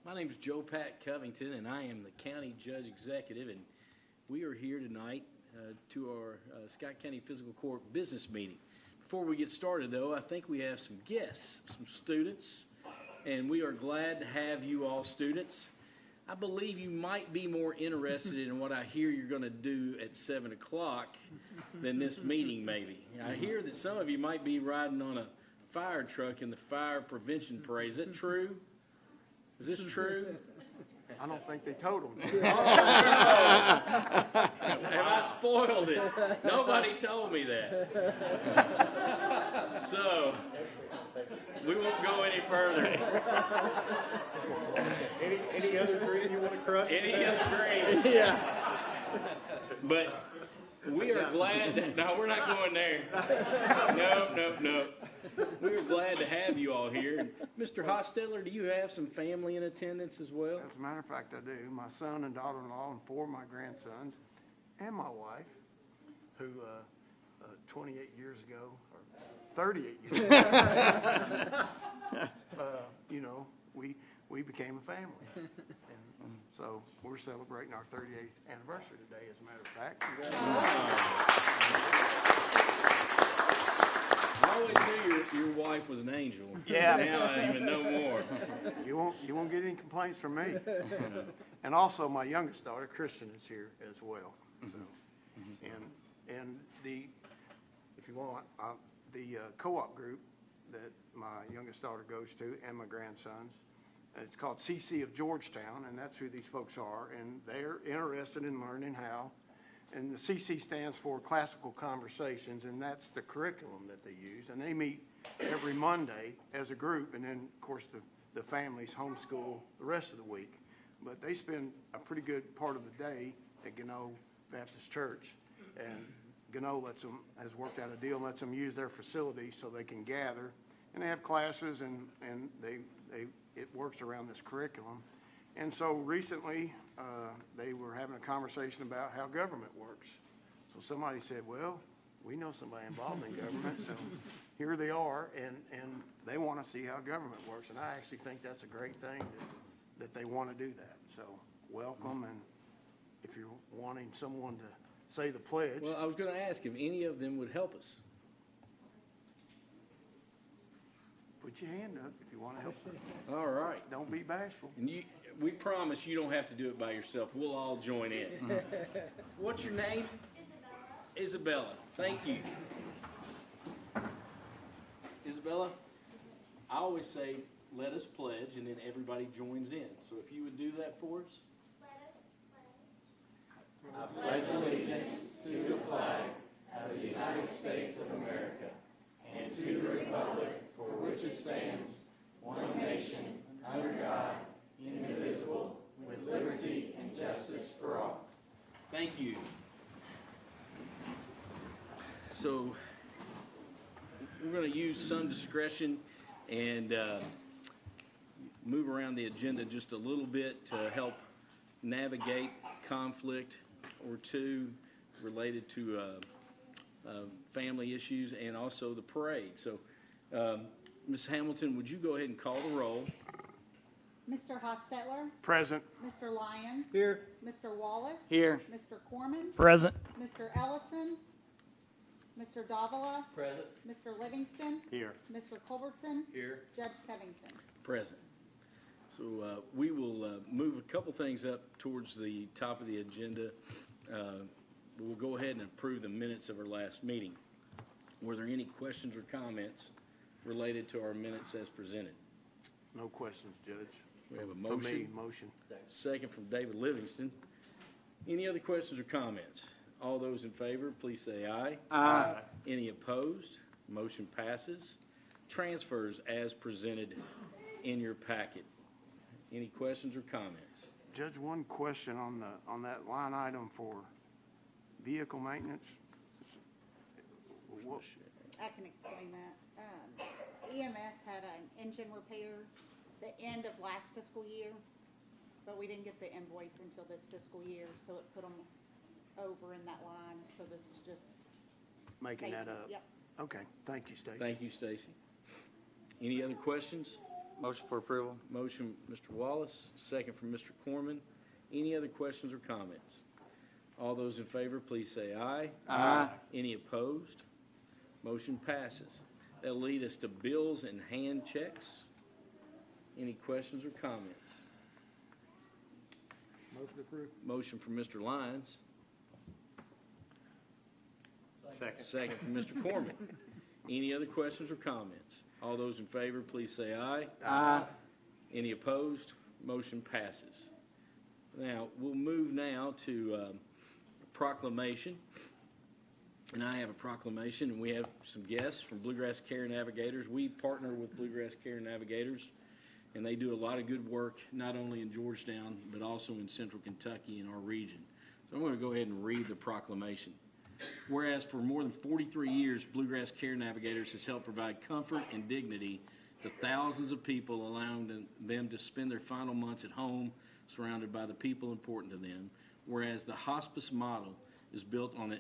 My name is Joe Pat Covington, and I am the County Judge Executive, and we are here tonight to our Scott County Fiscal Court business meeting. Before we get started, though, I think we have some guests, some students, and we are glad to have you all students. I believe you might be more interested in what I hear you're going to do at 7 o'clock than this meeting, maybe. I hear that some of you might be riding on a fire truck in the fire prevention parade. Is that true? Is this true? I don't think they told them. Oh, no. Have I spoiled it? Nobody told me that. So, we won't go any further. Any other dream you want to crush? Any other dreams? Yeah. But we are glad that, no, we're not going there. No. We are glad to have you all here. Mr. Hostetler, do you have some family in attendance as well? As a matter of fact, I do. My son and daughter-in-law and 4 of my grandsons and my wife, who 28 years ago, or 38 years ago, we became a family. And so we're celebrating our 38th anniversary today, as a matter of fact. I always knew your wife was an angel. Yeah. Now I even know more. You won't get any complaints from me. And also my youngest daughter, Kristen, is here as well. So, and if you want, the co-op group that my youngest daughter goes to and my grandsons, it's called CC of Georgetown, and that's who these folks are, and they're interested in learning how. And the CC stands for Classical Conversations, and that's the curriculum that they use. And they meet every Monday as a group, and then, of course, the families homeschool the rest of the week. But they spend a pretty good part of the day at Gano Baptist Church. And Gano has worked out a deal and lets them use their facilities so they can gather. And they have classes, and it works around this curriculum. And so recently, they were having a conversation about how government works. So somebody said, well, we know somebody involved in government, so here they are, and they want to see how government works. And I actually think that's a great thing that they want to do that. So welcome, and if you're wanting someone to say the pledge. Well, I was going to ask if any of them would help us. Put your hand up if you want to help someone. All right. Don't be bashful. And we promise you don't have to do it by yourself. We'll all join in. What's your name? Isabella. Thank you. Isabella, I always say, let us pledge, and then everybody joins in. So if you would do that for us. Let us pledge. I pledge allegiance to the flag of the United States of America and to the republic for which it stands, one nation, under God, indivisible, with liberty and justice for all. Thank you. So we're going to use some discretion and move around the agenda just a little bit to help navigate conflict or two related to family issues and also the parade. So, Ms. Hamilton, would you go ahead and call the roll? Mr. Hostetler? Present. Mr. Lyons? Here. Mr. Wallace? Here. Mr. Corman? Present. Mr. Ellison? Mr. Davila? Present. Mr. Livingston? Here. Mr. Culbertson? Here. Judge Covington? Present. So we will move a couple things up towards the top of the agenda. We'll go ahead and approve the minutes of our last meeting. Were there any questions or comments related to our minutes as presented? No questions, Judge. We have a For me, motion. motion. Second from David Livingston. Any other questions or comments? All those in favor, please say aye. Aye. Any opposed? Motion passes. Transfers as presented in your packet. Any questions or comments? Judge, one question on that line item for vehicle maintenance. What? I can explain that. EMS had an engine repair the end of last fiscal year, but we didn't get the invoice until this fiscal year, so it put them over in that line. So this is just Making that saving. up. Yep. Okay. Thank you, Stacy. Thank you, Stacy. Any other questions? Motion for approval. Motion, Mr. Wallace, second from Mr. Corman. Any other questions or comments? All those in favor, please say aye. Aye. Any opposed? Motion passes. That'll lead us to bills and hand checks. Any questions or comments? Motion approved. Motion from Mr. Lyons, Second. second from Mr. Corman. Any other questions or comments? All those in favor, please say aye. Aye. Any opposed? Motion passes. Now, we'll move now to proclamation. And I have a proclamation, and we have some guests from Bluegrass Care Navigators. We partner with Bluegrass Care Navigators, and they do a lot of good work, not only in Georgetown, but also in central Kentucky in our region. So I'm going to go ahead and read the proclamation. Whereas for more than 43 years, Bluegrass Care Navigators has helped provide comfort and dignity to thousands of people, allowing them to spend their final months at home, surrounded by the people important to them. Whereas the hospice model is built on an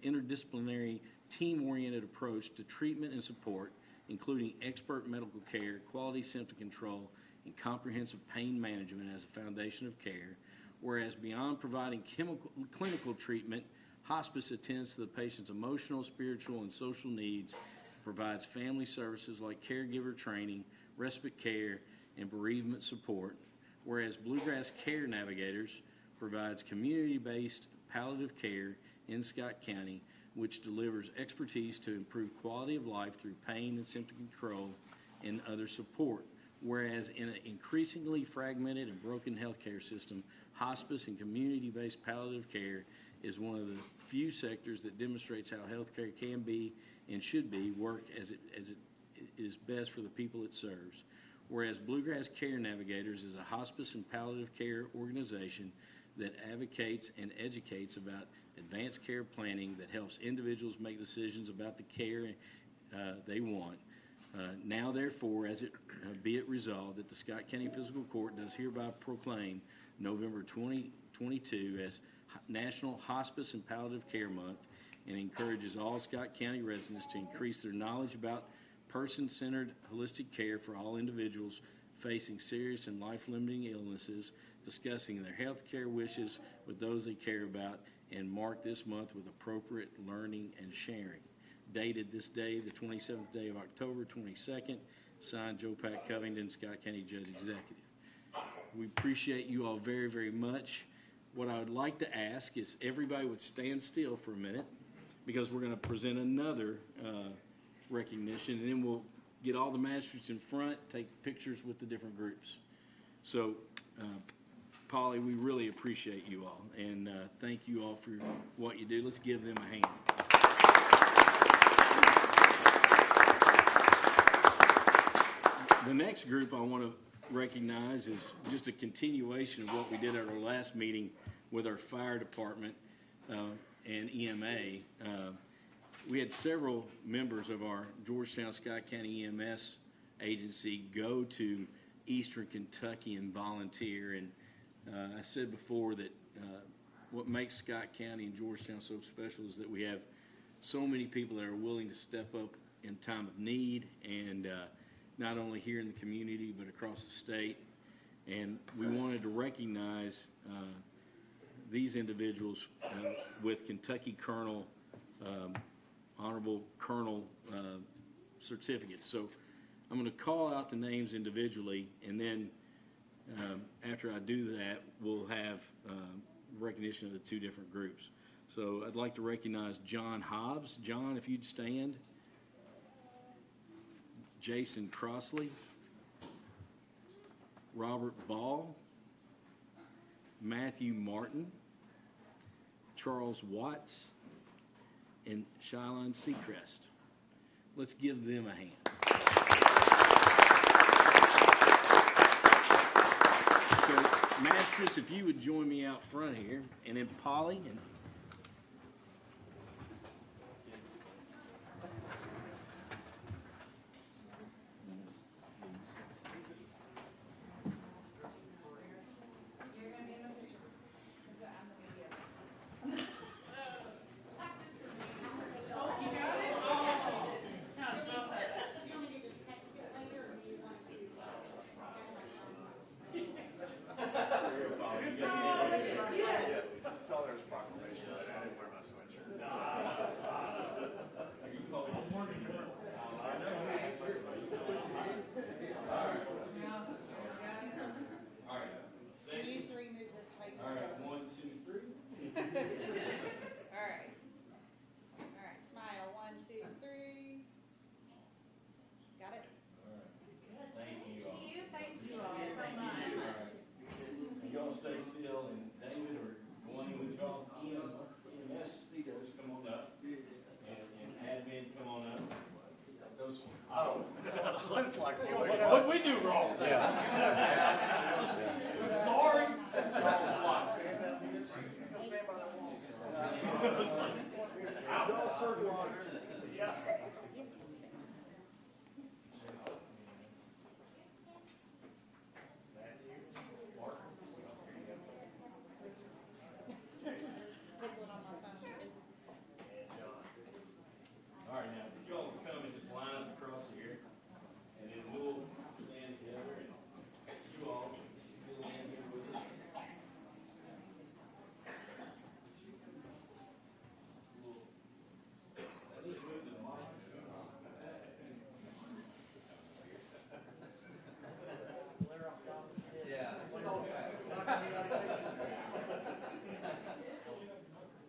interdisciplinary, team-oriented approach to treatment and support, including expert medical care, quality symptom control, and comprehensive pain management as a foundation of care. Whereas beyond providing clinical treatment, hospice attends to the patient's emotional, spiritual, and social needs, provides family services like caregiver training, respite care, and bereavement support. Whereas Bluegrass Care Navigators provides community-based palliative care in Scott County, which delivers expertise to improve quality of life through pain and symptom control and other support. Whereas in an increasingly fragmented and broken healthcare system, hospice and community-based palliative care is one of the few sectors that demonstrates how healthcare can be and should be work as it is best for the people it serves. Whereas Bluegrass Care Navigators is a hospice and palliative care organization that advocates and educates about advanced care planning that helps individuals make decisions about the care they want. Now, therefore, as it be it resolved that the Scott County Fiscal Court does hereby proclaim November 2022 as National Hospice and Palliative Care Month, and encourages all Scott County residents to increase their knowledge about person-centered holistic care for all individuals facing serious and life-limiting illnesses, discussing their health care wishes with those they care about, and mark this month with appropriate learning and sharing. Dated this day, the 27th day of October 22nd, signed Joe Pat Covington, Scott County Judge Executive. We appreciate you all very, very much. What I would like to ask is everybody would stand still for a minute, because we're going to present another recognition, and then we'll get all the magistrates in front, take pictures with the different groups. So, Polly, we really appreciate you all, and thank you all for what you do. Let's give them a hand. The next group I want to recognize is just a continuation of what we did at our last meeting with our fire department and EMA. We had several members of our Georgetown Scott County EMS agency go to Eastern Kentucky and volunteer. And I said before that what makes Scott County and Georgetown so special is that we have so many people that are willing to step up in time of need, and not only here in the community but across the state. And we wanted to recognize these individuals with Kentucky Colonel, Honorable Colonel certificates. So I'm going to call out the names individually, and then after I do that, we'll have recognition of the two different groups. So I'd like to recognize John Hobbs. John, if you'd stand. Jason Crossley, Robert Ball, Matthew Martin, Charles Watts, and Shylon Seacrest. Let's give them a hand. So, Magistrates, if you would join me out front here, and then Polly and All right, now, if you all will come and just line up across here, and then we'll stand together, and you all will stand here with us. At least move to the mic.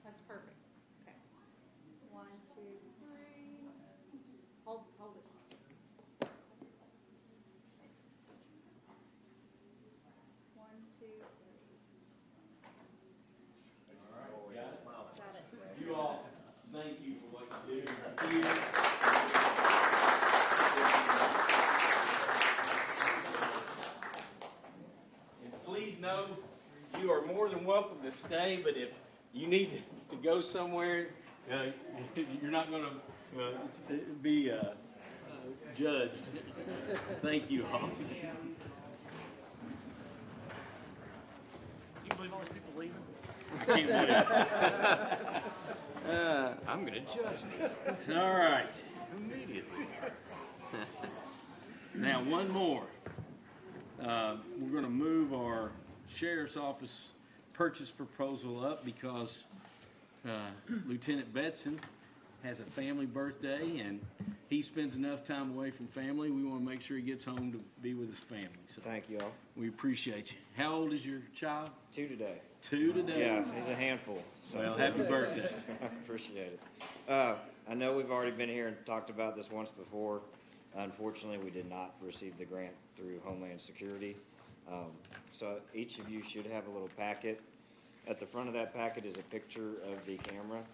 That's perfect. Okay. 1, 2, 3. Hold it. 1, 2, 3. All right, guys. Got it. You all, thank you for what you do here. And please know, you are more than welcome to stay, but if you need to go somewhere, you're not going to be judged. Thank you all. You believe all these people leaving? I can't believe it. I'm going to judge them All right. immediately. Now, one more. We're going to move our sheriff's office purchase proposal up because Lieutenant Betson has a family birthday and he spends enough time away from family. We want to make sure he gets home to be with his family. So Thank you all. we appreciate you. How old is your child? 2 today. 2 today. Yeah, he's a handful. So Well, happy birthday. I appreciate it. I know we've already been here and talked about this once before. Unfortunately, we did not receive the grant through Homeland Security. So each of you should have a little packet. At the front of that packet is a picture of the camera,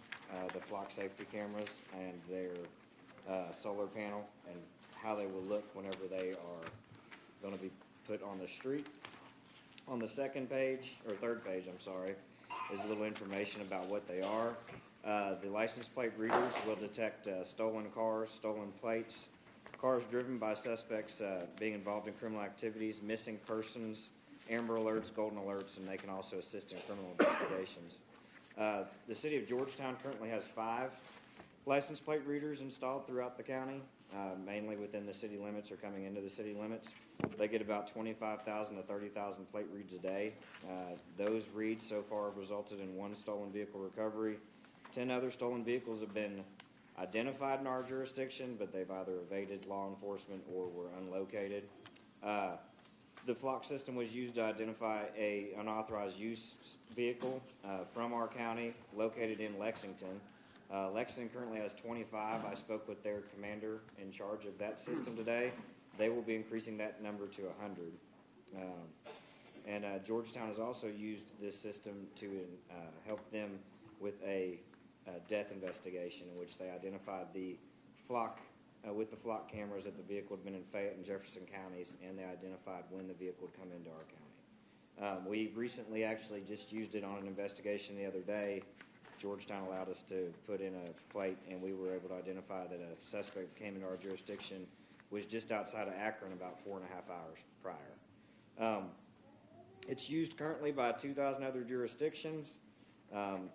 the flock safety cameras, and their solar panel, and how they will look whenever they are going to be put on the street. On the second page, or third page, I'm sorry, is a little information about what they are. The license plate readers will detect stolen cars, stolen plates, cars driven by suspects being involved in criminal activities, missing persons, amber alerts, golden alerts, and they can also assist in criminal investigations. The city of Georgetown currently has 5 license plate readers installed throughout the county, mainly within the city limits or coming into the city limits. They get about 25,000 to 30,000 plate reads a day. Those reads so far have resulted in 1 stolen vehicle recovery. 10 other stolen vehicles have been identified in our jurisdiction, but they've either evaded law enforcement or were unlocated. The flock system was used to identify a unauthorized use vehicle from our county located in Lexington. Lexington currently has 25. I spoke with their commander in charge of that system today. They will be increasing that number to 100. Georgetown has also used this system to help them with a death investigation in which they identified the flock with the flock cameras that the vehicle had been in Fayette and Jefferson counties, and they identified when the vehicle would come into our county. We recently actually just used it on an investigation the other day. Georgetown allowed us to put in a plate, and we were able to identify that a suspect came into our jurisdiction, was just outside of Akron about 4.5 hours prior. It's used currently by 2,000 other jurisdictions, and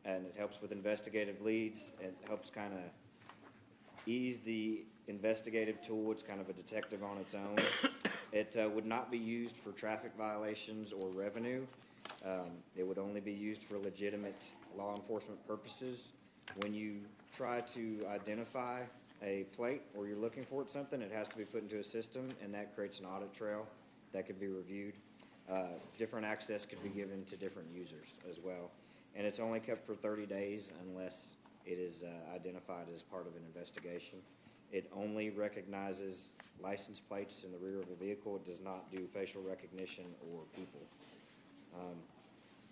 it helps with investigative leads. It helps kind of ease the investigative tool. It's kind of a detective on its own. It would not be used for traffic violations or revenue. It would only be used for legitimate law enforcement purposes. When you try to identify a plate or you're looking for something, it has to be put into a system, and that creates an audit trail that could be reviewed. Different access could be given to different users as well. And it's only kept for 30 days unless it is identified as part of an investigation. It only recognizes license plates in the rear of a vehicle. It does not do facial recognition or people.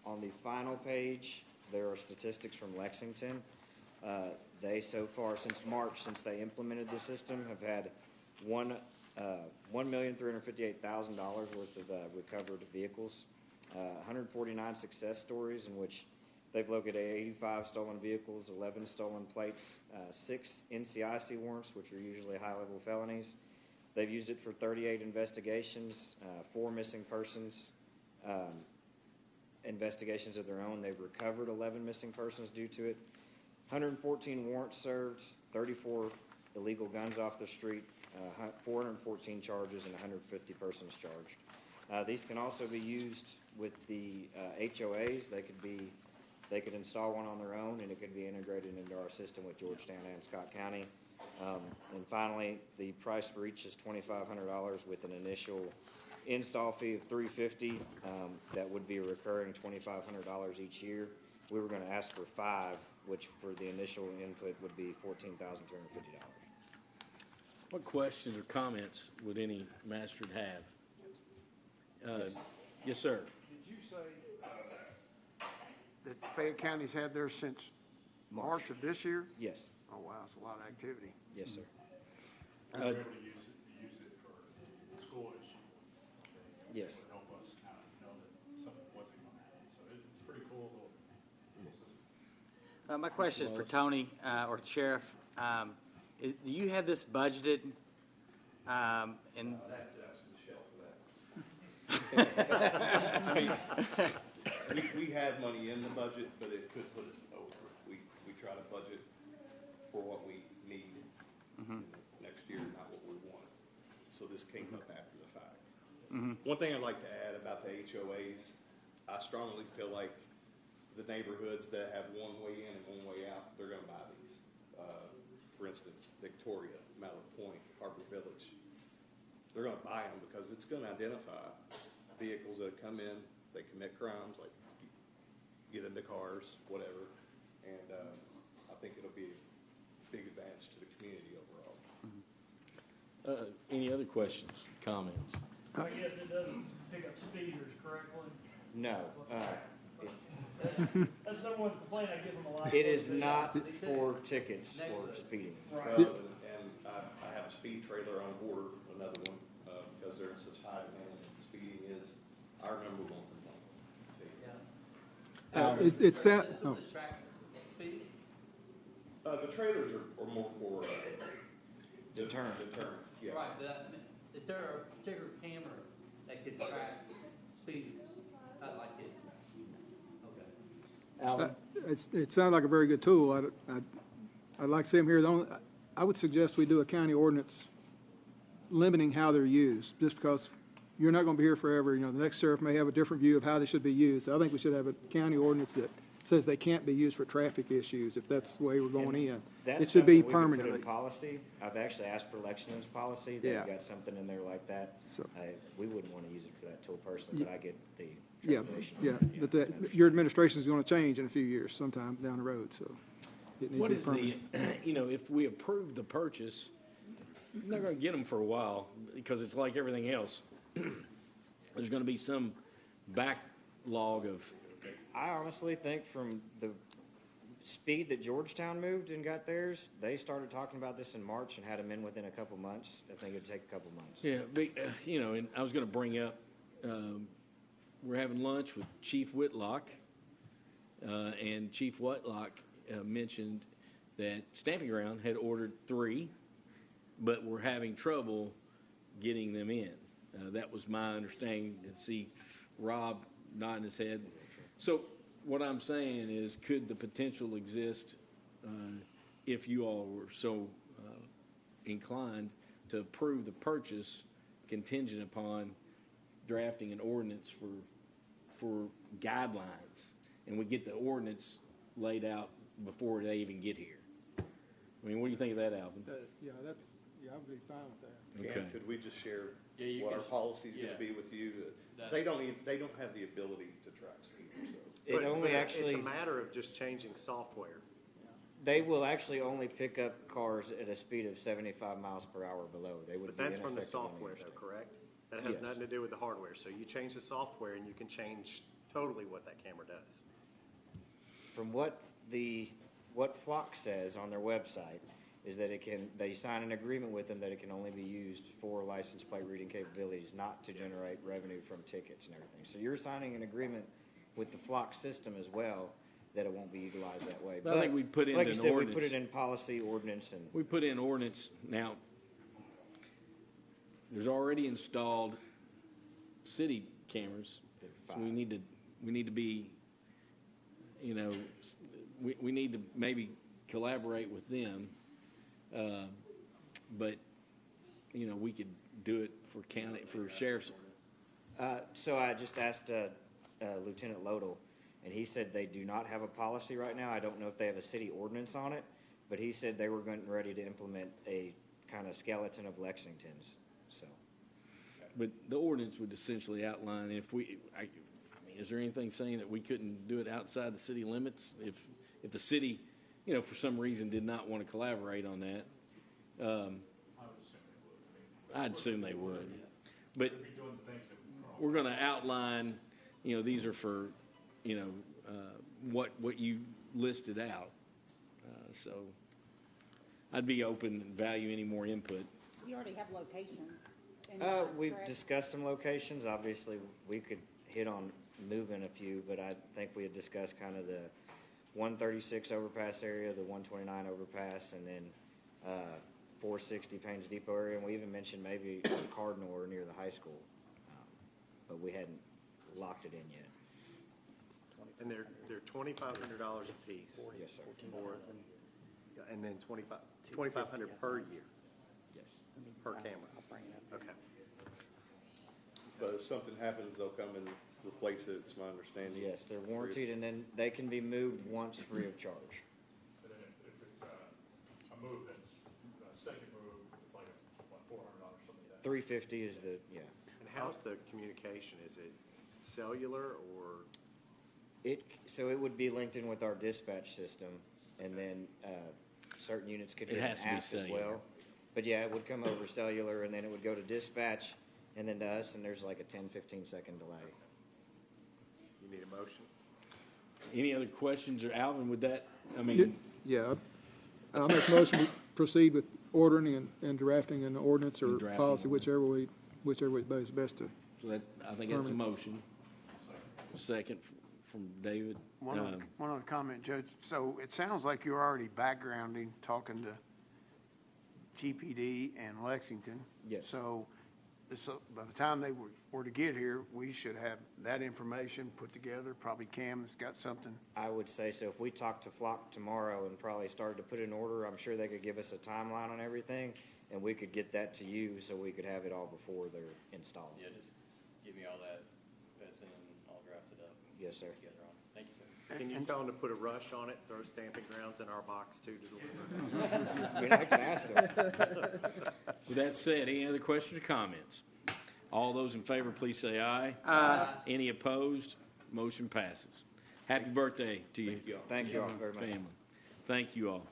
On the final page, there are statistics from Lexington. They so far, since March, since they implemented the system, have had $1,358,000 worth of recovered vehicles, 149 success stories in which They've located 85 stolen vehicles, 11 stolen plates, 6 NCIC warrants, which are usually high-level felonies. They've used it for 38 investigations, 4 missing persons investigations of their own. They've recovered 11 missing persons due to it. 114 warrants served, 34 illegal guns off the street, 414 charges, and 150 persons charged. These can also be used with the HOAs. They could install one on their own, and it could be integrated into our system with Georgetown and Scott County. And finally, the price for each is $2,500 with an initial install fee of $350. That would be a recurring $2,500 each year. We were going to ask for 5, which for the initial input would be $14,350. What questions or comments would any master have? Yes, sir. Did you say that Fayette County's had theirs since March of this year? Yes. Oh, wow, that's a lot of activity. Yes, sir. We're able to use it for school issue. Yes. It would help us kind of know that something wasn't going to happen. So it's pretty cool little system. My question is for Tony or Sheriff. Do you have this budgeted? I'd have to ask Michelle for that. I mean, we had money in the budget, but it could put us over. We try to budget for what we need next year, not what we want. So this came up after the fact. One thing I'd like to add about the HOAs, I strongly feel like the neighborhoods that have one way in and one way out, they're going to buy these. For instance, Victoria, Mallard Point, Harbor Village, they're going to buy them because it's going to identify vehicles that come in, they commit crimes, like get into cars, whatever, and I think it'll be a big advantage to the community overall. Any other questions, comments? I guess it doesn't pick up speeders correctly. No. That's the number one complaint I give them a lot. It is not for tickets for speeding. Right. And I have a speed trailer on board, another one, because they're in such high demand. Speeding is our number one complaint. It's at, oh. The trailers are more for Deterrent. Yeah. Right, but is there a particular camera that could track speed, not like this? Okay. Alvin? It sounds like a very good tool. I'd like to see them here. I would suggest we do a county ordinance limiting how they're used, just because you're not going to be here forever. You know, the next sheriff may have a different view of how they should be used. I think we should have a county ordinance that says they can't be used for traffic issues if that's the way we're going in. It should be That's something we could put permanently. in policy. I've actually asked for elections policy. Yeah. They've got something in there like that. So- We wouldn't want to use it for that tool personally, but I get the Yeah, trepidation. yeah, but your administration is going to change in a few years, sometime down the road, so. it needs to What be is permanent. if we approve the purchase, we're not going to get them for a while because it's like everything else. There's going to be some backlog of, I honestly think from the speed that Georgetown moved and got theirs, they started talking about this in March and had them in within a couple months. I think it'd take a couple months. yeah, and I was going to bring up, we're having lunch with Chief Whitlock, and Chief Whitlock mentioned that Stamping Ground had ordered 3, but we're having trouble getting them in. That was my understanding. To see Rob nodding his head. So what I'm saying is, could the potential exist if you all were so inclined to approve the purchase contingent upon drafting an ordinance for guidelines, and we get the ordinance laid out before they even get here? I mean, what do you think of that, Alvin? I would be fine with that. Okay. Could we just share Yeah, you what can our policy is going yeah. to be with you? That- They don't have the ability to track speed, so. It only actually, It's a matter of just changing software. they will actually only pick up cars at a speed of 75 miles per hour below. They would But be that's from the ineffective on software though, interstate. correct? That has Yes. nothing to do with the hardware. So you change the software and you can change totally what that camera does. From what Flock says on their website is that they sign an agreement with them that it can only be used for license plate reading capabilities, not to generate revenue from tickets and everything. So you're signing an agreement with the Flock system as well that it won't be utilized that way. But I think we put in like you an said, we ordinance. put it in policy, ordinance, and We put in ordinance, now, there's already installed city cameras. So we need to be, we need to maybe collaborate with them. But, we could do it for sheriff's. So I just asked Lieutenant Lodel, and he said they do not have a policy right now. I don't know if they have a city ordinance on it, but he said they were getting ready to implement a kind of skeleton of Lexington's, so. But the ordinance would essentially outline if is there anything saying that we couldn't do it outside the city limits? If the city, for some reason did not want to collaborate on that, I'd assume they would. But we're going to outline, these are for, what you listed out. So I'd be open and value any more input. You already have locations. in mind, We've correct? discussed some locations. Obviously, we could hit on moving a few, but I think we had discussed kind of the 136 overpass area, the 129 overpass, and then 460 Paynes Depot area, and we even mentioned maybe Cardinal or near the high school, but we hadn't locked it in yet. And they're $2,500 a piece. Yes, sir. And then $2,500 per year, Yes. per camera. Okay. But if something happens, they'll come and replace it, it's my understanding. Yes, they're warranted, and then they can be moved once free of charge. And then if it's a move that's a second move, it's like $400, something like that. 350 is the, yeah. And how's the communication? Is it cellular or? So it would be linked in with our dispatch system, and then certain units could It get an has to be app as cellular. well. But yeah, it would come over cellular, and then it would go to dispatch, and then to us, and there's like a 10, 15-second delay. You need a motion? Any other questions, or Alvin, would that, Yeah, I'll make a motion to proceed with ordering and drafting an ordinance or And drafting policy, ordinance. whichever way is best to. so that, I think that's a motion. Second from David. One other comment, Judge. So it sounds like you're already backgrounding, talking to GPD and Lexington. Yes. So by the time they were to get here, we should have that information put together. Probably Cam's got something. I would say so. If we talk to Flock tomorrow and probably started to put in order, I'm sure they could give us a timeline on everything, and we could get that to you so we could have it all before they're installed. Yeah, just give me all that, that's in, I'll draft it up. Yes, sir. Together on. Thank you, sir. Can you tell them to put a rush on it, throw stamping grounds in our box too to deliver? I mean, I can ask them. With that said, any other questions or comments? All those in favor, please say aye. Aye. Any opposed? Motion passes. Happy birthday to you. Thank you all very much. Family. Thank you all.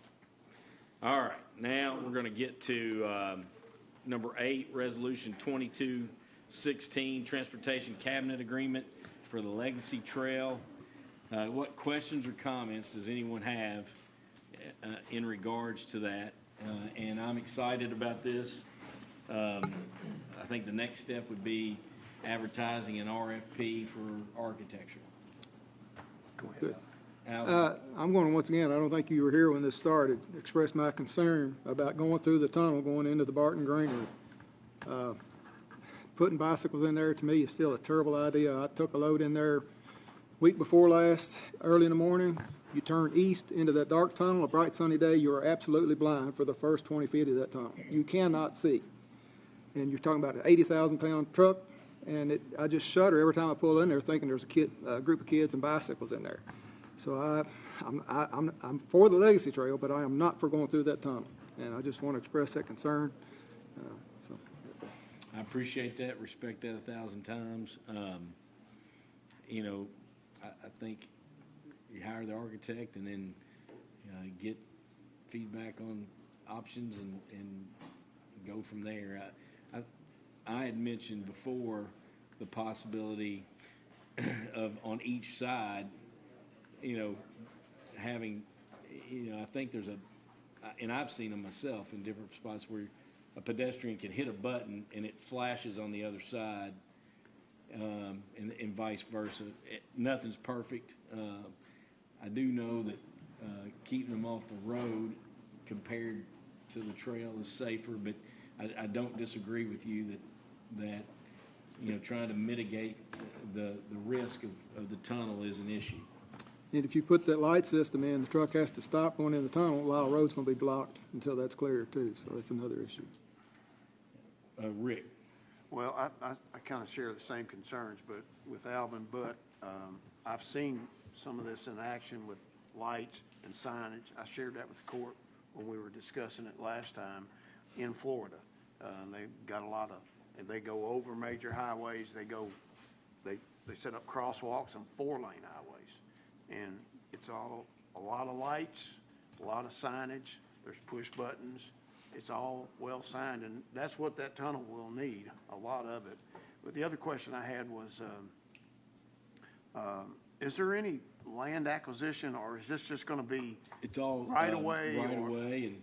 All right, now we're going to get to number 8, Resolution 2216, Transportation Cabinet Agreement for the Legacy Trail. What questions or comments does anyone have in regards to that? And I'm excited about this. I think the next step would be advertising an RFP for architecture. Good. Alan? I'm going to, once again, I don't think you were here when this started, express my concern about going through the tunnel, going into the Barton Granary. Putting bicycles in there, to me, is still a terrible idea. I took a load in there week before last, early in the morning. You turn east into that dark tunnel, a bright sunny day, you are absolutely blind for the first 20 feet of that tunnel. You cannot see. And you're talking about an 80,000-pound truck, and I just shudder every time I pull in there thinking there's a group of kids and bicycles in there. So I'm for the Legacy Trail, but I am not for going through that tunnel. And I just want to express that concern. I appreciate that, respect that 1,000 times. I think you hire the architect and then get feedback on options and go from there. I had mentioned before the possibility of on each side, having, I think there's and I've seen them myself in different spots where a pedestrian can hit a button and it flashes on the other side, and vice versa. Nothing's perfect. I do know that keeping them off the road compared to the trail is safer, but I don't disagree with you that trying to mitigate the risk of the tunnel is an issue. And if you put that light system in, the truck has to stop going in the tunnel. Lyle Road's going to be blocked until that's clear too, so that's another issue. Rick? Well, I kind of share the same concerns, but with Alvin, but I've seen some of this in action with lights and signage. I shared that with the court when we were discussing it last time in Florida. They've got a lot of, and they go over major highways. They set up crosswalks on 4-lane highways. And it's all a lot of lights, a lot of signage. There's push buttons. It's all well signed, and that's what that tunnel will need, a lot of it. But the other question I had was, is there any land acquisition, or is this just going to be it's all right away? Right away,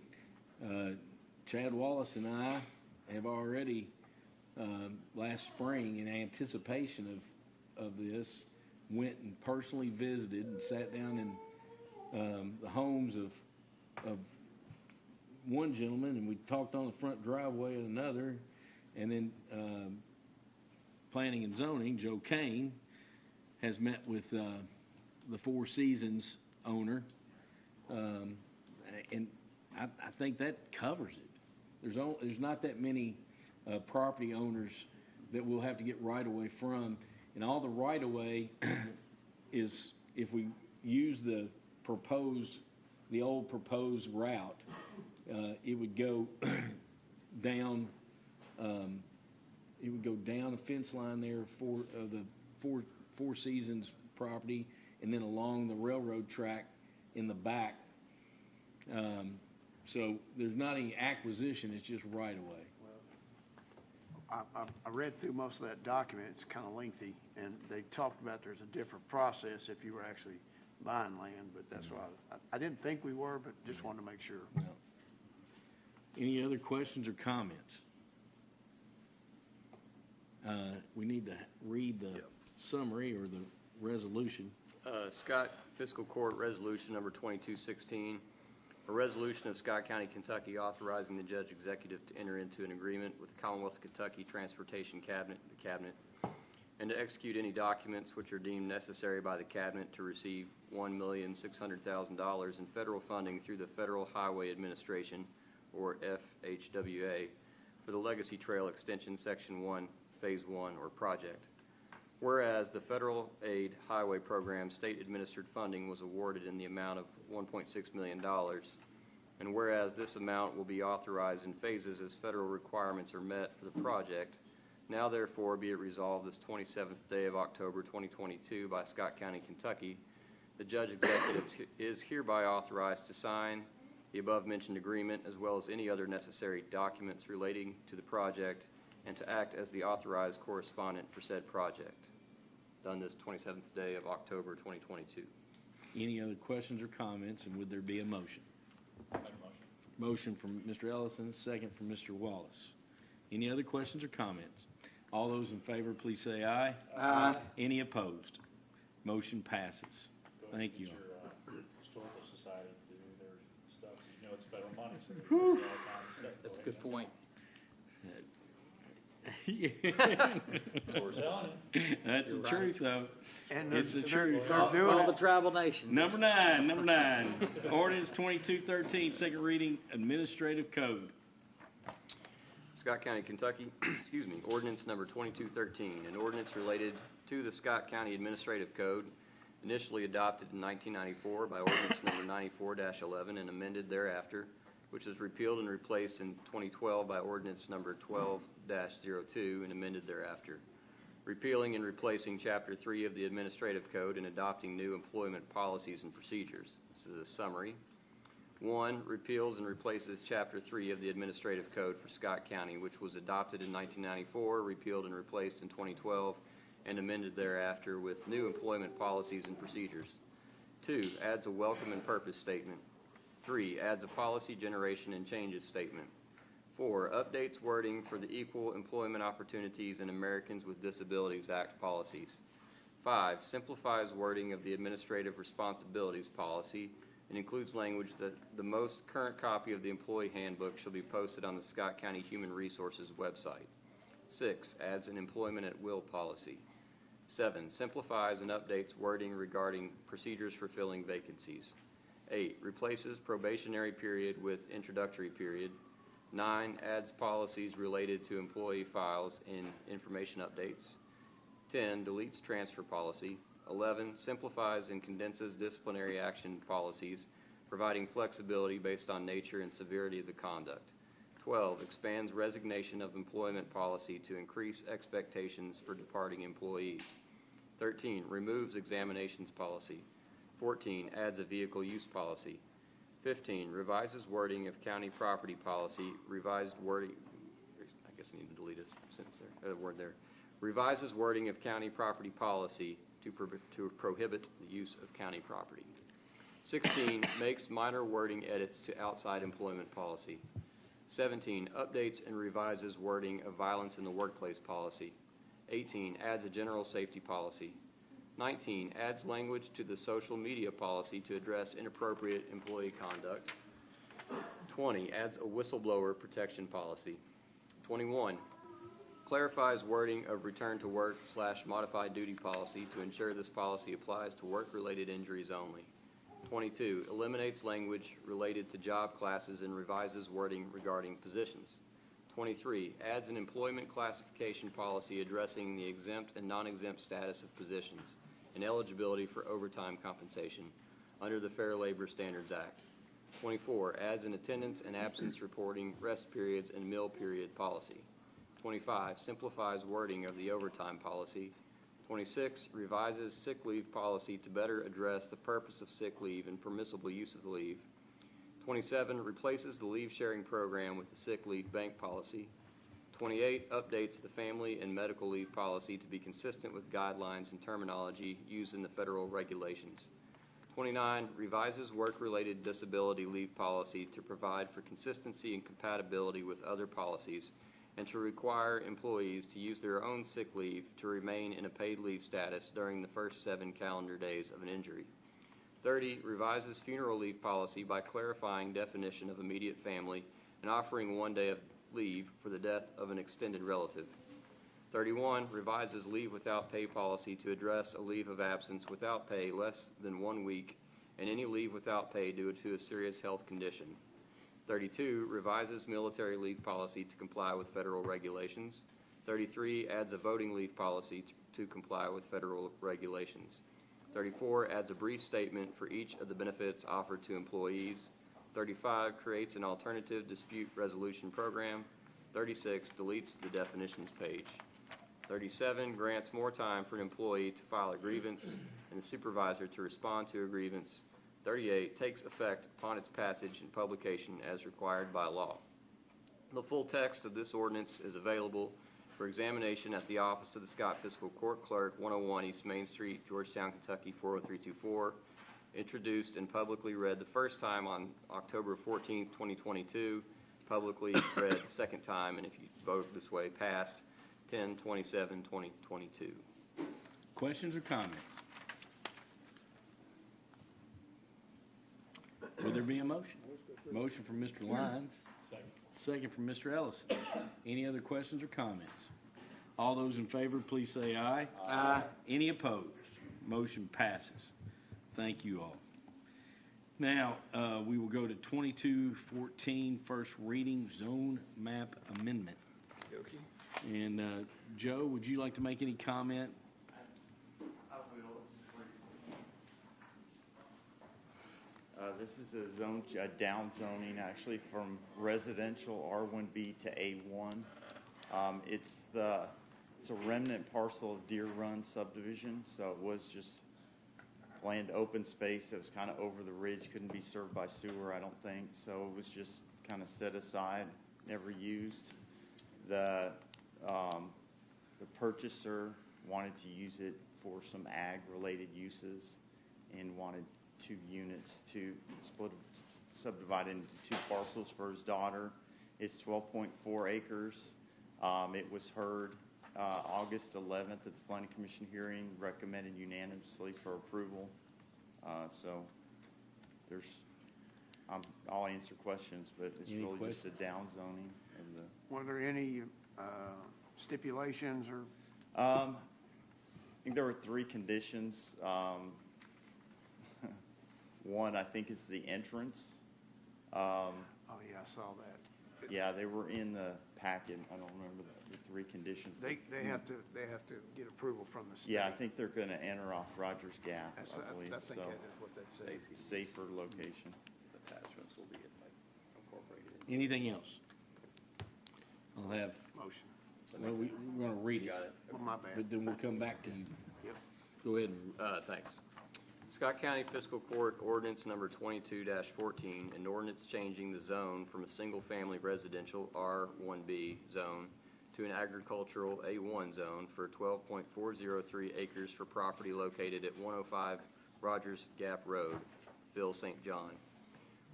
and Chad Wallace and I have already last spring, in anticipation of this, went and personally visited and sat down in the homes of one gentleman, and we talked on the front driveway of another, and then Planning and Zoning, Joe Kane, has met with the Four Seasons owner, and I think that covers it. There's not that many property owners that we'll have to get right-of-way from, and all the right-of-way is, if we use the old proposed route, it would go down. It would go down a fence line there for the Four Seasons property, and then along the railroad track in the back. So there's not any acquisition; it's just right away. I read through most of that document. It's kind of lengthy, and they talked about there's a different process if you were actually buying land, but that's why I didn't think we were, but just wanted to make sure. No. Any other questions or comments? We need to read the summary or the resolution. Scott Fiscal Court Resolution Number 2216, a resolution of Scott County, Kentucky, authorizing the judge executive to enter into an agreement with the Commonwealth of Kentucky Transportation Cabinet, the Cabinet, and to execute any documents which are deemed necessary by the Cabinet to receive $1,600,000 in federal funding through the Federal Highway Administration, or FHWA, for the Legacy Trail Extension Section 1, Phase 1, or project. Whereas the Federal Aid Highway Program state-administered funding was awarded in the amount of $1.6 million, and whereas this amount will be authorized in phases as federal requirements are met for the project, now therefore be it resolved this 27th day of October 2022 by Scott County, Kentucky, the judge executive is hereby authorized to sign the above-mentioned agreement as well as any other necessary documents relating to the project and to act as the authorized correspondent for said project. Done this 27th day of October 2022. Any other questions or comments, and would there be a motion? Make a motion. Motion from Mr. Ellison, second from Mr. Wallace. Any other questions or comments? All those in favor, please say aye. Aye. Any opposed? Motion passes. Go Thank and you. get your Historical Society to do their stuff. You know it's federal money, so they do all kinds of stuff. That's a good point. So we're selling it. That's the truth, though. And It's the they're truth. doing All the it. tribal nations. Number nine. Ordinance 2213, second reading, administrative code. Scott County, Kentucky, excuse me, ordinance number 2213, an ordinance related to the Scott County Administrative Code, initially adopted in 1994 by ordinance number 94-11 and amended thereafter, which was repealed and replaced in 2012 by ordinance number 12-02 and amended thereafter, repealing and replacing Chapter 3 of the Administrative Code and adopting new employment policies and procedures. This is a summary. 1, repeals and replaces Chapter 3 of the Administrative Code for Scott County, which was adopted in 1994, repealed and replaced in 2012, and amended thereafter with new employment policies and procedures. 2, adds a welcome and purpose statement. 3, adds a policy generation and changes statement. 4, updates wording for the Equal Employment Opportunities and Americans with Disabilities Act policies. 5, simplifies wording of the administrative responsibilities policy and includes language that the most current copy of the employee handbook shall be posted on the Scott County Human Resources website. 6, adds an employment at will policy. 7, simplifies and updates wording regarding procedures for filling vacancies. 8, replaces probationary period with introductory period. 9, adds policies related to employee files and information updates. 10, deletes transfer policy. 11, simplifies and condenses disciplinary action policies, providing flexibility based on nature and severity of the conduct. 12, expands resignation of employment policy to increase expectations for departing employees. 13, removes examinations policy. 14, adds a vehicle use policy. 15, revises wording of county property policy, revised wording, I guess I need to delete a sentence there, a word there. Revises wording of county property policy to prohibit the use of county property. 16, makes minor wording edits to outside employment policy. 17, updates and revises wording of violence in the workplace policy. 18, adds a general safety policy. 19, adds language to the social media policy to address inappropriate employee conduct. 20, adds a whistleblower protection policy. 21, clarifies wording of return to work / modified duty policy to ensure this policy applies to work-related injuries only. 22, eliminates language related to job classes and revises wording regarding positions. 23, adds an employment classification policy addressing the exempt and non-exempt status of positions and eligibility for overtime compensation under the Fair Labor Standards Act. 24, adds an attendance and absence reporting, rest periods, and meal period policy. 25, simplifies wording of the overtime policy. 26, revises sick leave policy to better address the purpose of sick leave and permissible use of the leave. 27, replaces the leave sharing program with the sick leave bank policy. 28, updates the family and medical leave policy to be consistent with guidelines and terminology used in the federal regulations. 29, revises work-related disability leave policy to provide for consistency and compatibility with other policies and to require employees to use their own sick leave to remain in a paid leave status during the first 7 calendar days of an injury. 30, revises funeral leave policy by clarifying definition of immediate family and offering 1 day of leave for the death of an extended relative. 31, revises leave without pay policy to address a leave of absence without pay less than 1 week and any leave without pay due to a serious health condition. 32, revises military leave policy to comply with federal regulations. 33, adds a voting leave policy to comply with federal regulations. 34, adds a brief statement for each of the benefits offered to employees. 35, creates an alternative dispute resolution program. 36, deletes the definitions page. 37, grants more time for an employee to file a grievance and the supervisor to respond to a grievance. 38, takes effect upon its passage and publication as required by law. The full text of this ordinance is available for examination at the office of the Scott Fiscal Court Clerk, 101 East Main Street, Georgetown, Kentucky, 40324. Introduced and publicly read the first time on October 14, 2022. Publicly read the second time, and if you vote this way, passed 10/27/2022. Questions or comments? Would there be a motion? Motion from Mr. Lyons. Second from Mr. Ellison. Any other questions or comments? All those in favor, please say aye. Aye. Any opposed? Motion passes. Thank you all. Now, we will go to 2214, first reading, zone map amendment. Okay. And Joe, would you like to make any comment? This is a down zoning actually from residential R1B to A1. It's a remnant parcel of Deer Run subdivision, so it was just land open space that was kind of over the ridge, couldn't be served by sewer, I don't think, so it was just kind of set aside, never used. The purchaser wanted to use it for some ag-related uses and wanted 2 units to subdivide into 2 parcels for his daughter. It's 12.4 acres. It was heard August 11th at the Planning Commission hearing, recommended unanimously for approval. So there's, I'll answer questions, but it's Any really just questions? a down zoning of the. Were there any stipulations or? I think there were 3 conditions. One, I think, is the entrance. Oh, yeah, I saw that. Yeah, they were in the packet. I don't remember the 3 conditions. They have to get approval from the state. Yeah, I think they're going to enter off Rogers Gap, That's, I believe. I think So that is what that says. safer location. Attachments will be incorporated. Anything else? I'll have, Motion. well, we're going to read it. Got it. Well, my bad. But then we'll come back to you. Yep. Go ahead and Thanks. Scott County Fiscal Court Ordinance Number 22-14, an ordinance changing the zone from a single-family residential R1B zone to an agricultural A1 zone for 12.403 acres for property located at 105 Rogers Gap Road, Phil St. John.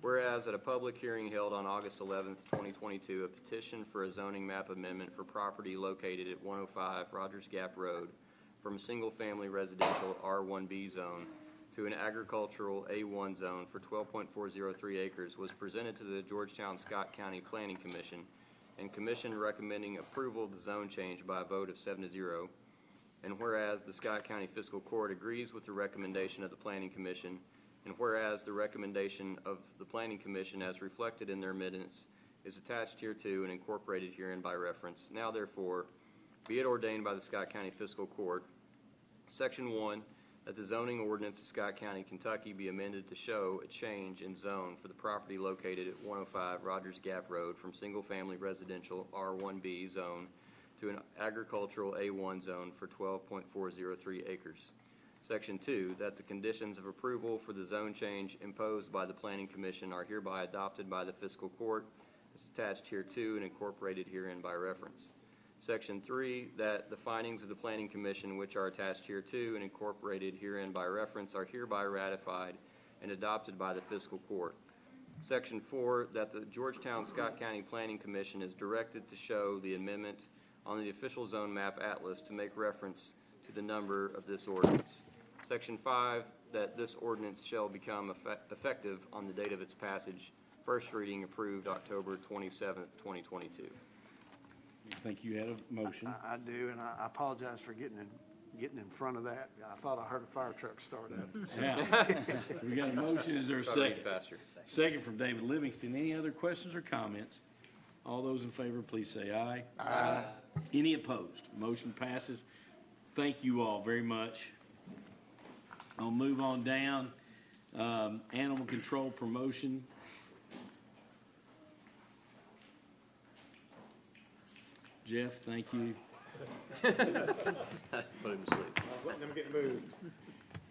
Whereas at a public hearing held on August 11th, 2022, a petition for a zoning map amendment for property located at 105 Rogers Gap Road from a single-family residential R1B zone to an agricultural A1 zone for 12.403 acres was presented to the Georgetown-Scott County Planning Commission, and Commission recommending approval of the zone change by a vote of 7-0. And whereas the Scott County Fiscal Court agrees with the recommendation of the Planning Commission, and whereas the recommendation of the Planning Commission as reflected in their minutes is attached hereto and incorporated herein by reference, now therefore be it ordained by the Scott County Fiscal Court, Section 1, that the zoning ordinance of Scott County, Kentucky be amended to show a change in zone for the property located at 105 Rogers Gap Road from single-family residential R1B zone to an agricultural A1 zone for 12.403 acres. Section 2, that the conditions of approval for the zone change imposed by the Planning Commission are hereby adopted by the Fiscal Court as attached hereto and incorporated herein by reference. Section 3, that the findings of the Planning Commission which are attached hereto and incorporated herein by reference are hereby ratified and adopted by the Fiscal Court. Section 4, that the Georgetown-Scott County Planning Commission is directed to show the amendment on the official zone map atlas to make reference to the number of this ordinance. Section 5, that this ordinance shall become effective on the date of its passage. First reading approved October 27th, 2022. I think you had a motion. I do, and I apologize for getting in front of that. I thought I heard a fire truck start up. Yeah. We got a motion. Is there a Try to read second? faster. Second from David Livingston. Any other questions or comments? All those in favor, please say aye. Aye. Any opposed? Motion passes. Thank you all very much. I'll move on down. Animal control promotion. Jeff, thank you. Put him to sleep. I was letting them get moved.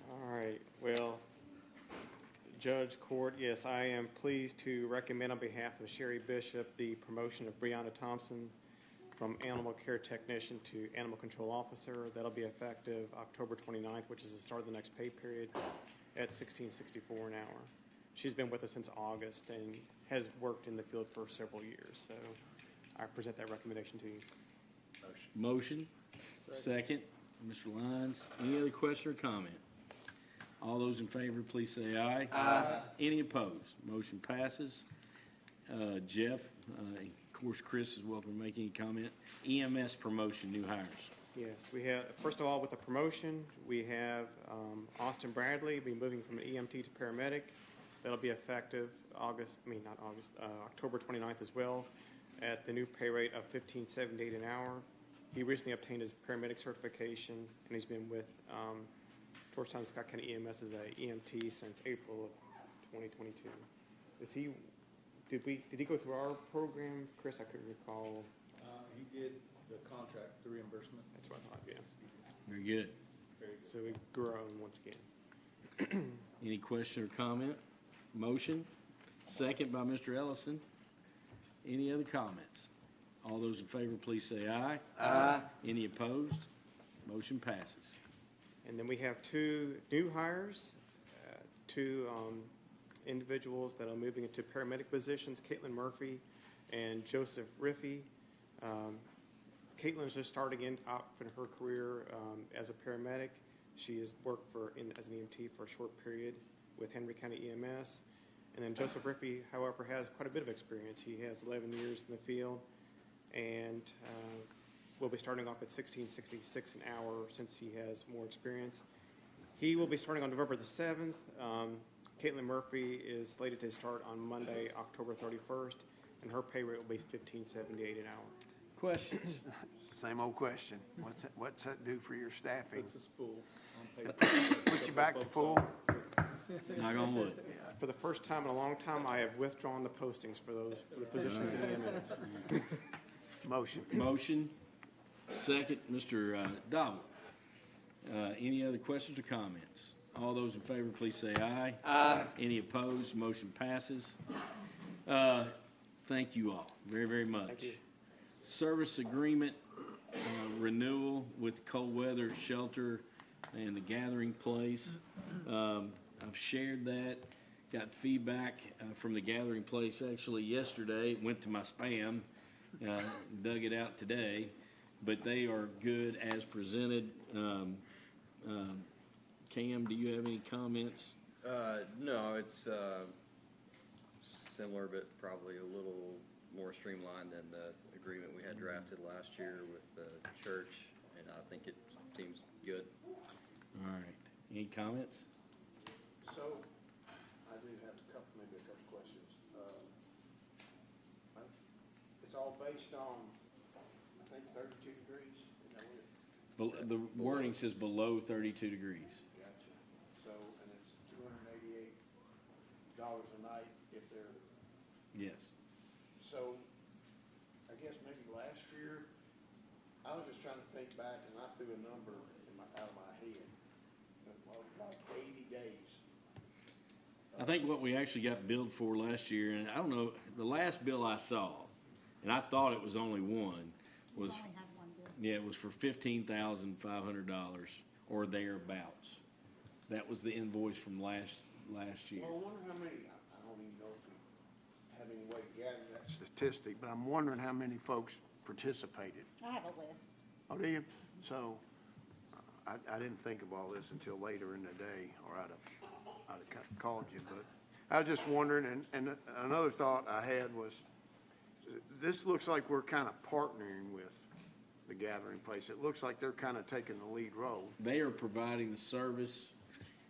All right, well, Judge, Court, yes, I am pleased to recommend on behalf of Sherry Bishop the promotion of Brianna Thompson from animal care technician to animal control officer. That'll be effective October 29th, which is the start of the next pay period, at $16.64 an hour. She's been with us since August and has worked in the field for several years, so I present that recommendation to you. Motion. Second. Mr. Lyons. Any other question or comment? All those in favor, please say aye. Aye. Any opposed? Motion passes. Jeff, of course, Chris is welcome to make any comment. EMS promotion, new hires. Yes, we have, first of all, with the promotion, we have Austin Bradley be moving from an EMT to paramedic. That'll be effective October 29th as well, at the new pay rate of $15.78 an hour. He recently obtained his paramedic certification, and he's been with Georgetown Scott County EMS as a EMT since April of 2022. Did he go through our program, Chris? I couldn't recall. He did the contract, the reimbursement. That's what I thought. Yeah. Very good. So we've grown once again. Any question or comment? Motion. Second by Mr. Ellison. Any other comments? All those in favor, please say aye. Aye. Any opposed? Motion passes. And then we have two new hires, two individuals that are moving into paramedic positions, Caitlin Murphy and Joseph Riffey. Caitlin's just starting out in her career as a paramedic. She has worked as an EMT for a short period with Henry County EMS. And then Joseph Rippey, however, has quite a bit of experience. He has 11 years in the field, and will be starting off at $16.66 an hour since he has more experience. He will be starting on November the 7th. Caitlin Murphy is slated to start on Monday, October 31st, and her pay rate will be $15.78 an hour. Questions? Same old question. What's that do for your staffing? Puts us full on Put you back to full? Knock on wood. For the first time in a long time, I have withdrawn the postings for the positions in EMS. Motion. Second, Mr. Dodd. Any other questions or comments? All those in favor, please say aye. Aye. Any opposed? Motion passes. Thank you all very, very much. Thank you. Service agreement renewal with cold weather shelter and the gathering place. I've shared that. Got feedback from the gathering place actually yesterday. It went to my spam. Dug it out today. But they are good as presented. Cam, do you have any comments? No, it's similar, but probably a little more streamlined than the agreement we had drafted last year with the church, and I think it seems good. All right. Any comments? So, I do have maybe a couple questions. It's all based on, I think, 32 degrees. Is that what The wording says below 32 degrees. Gotcha. So, and it's $288 a night if they're. Yes. So, I guess maybe last year, I was just trying to think back, and I threw a number out of my head. Like 80 days. I think what we actually got billed for last year, and I don't know, the last bill I saw, and I thought it was only one, was, We only have one bill. yeah, it was for $15,500 or thereabouts. That was the invoice from last year. Well, I wonder how many, I don't even know if we have any way to gather that statistic, but I'm wondering how many folks participated. I have a list. Oh, do you? So, I didn't think of all this until later in the day, or I'd have called you, but I was just wondering, and another thought I had was, this looks like we're kind of partnering with the gathering place. It looks like they're kind of taking the lead role. They are providing the service.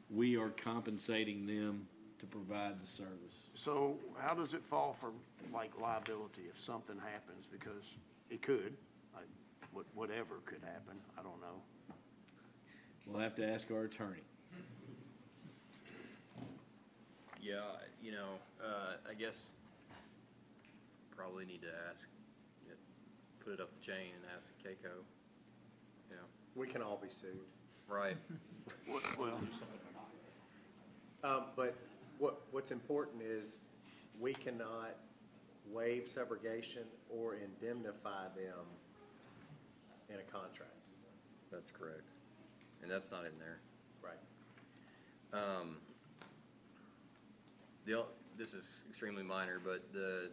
We are compensating them to provide the service. So how does it fall for like liability if something happens? Because it could, whatever could happen. I don't know. We'll have to ask our attorney. Yeah, I guess probably need to ask, put it up the chain and ask Keiko. Yeah. We can all be sued. Right. Well, but what's important is we cannot waive subrogation or indemnify them in a contract. That's correct. And that's not in there. Right. This is extremely minor, but the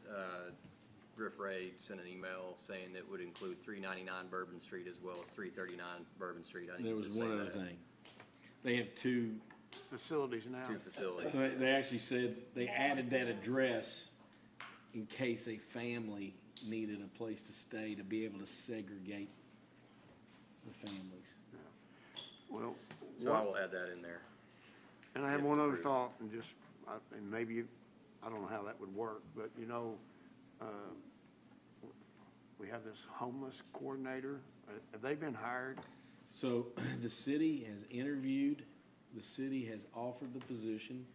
Griff Ray sent an email saying it would include 399 Bourbon Street as well as 339 Bourbon Street. I There was one other thing. They have two facilities now. Two facilities. They actually said they added that address in case a family needed a place to stay to be able to segregate the families. Well, so I will add that in there. And I have one other thought, and just, and maybe, I don't know how that would work, but we have this homeless coordinator. Have they been hired? So the city has interviewed, the city has offered the position,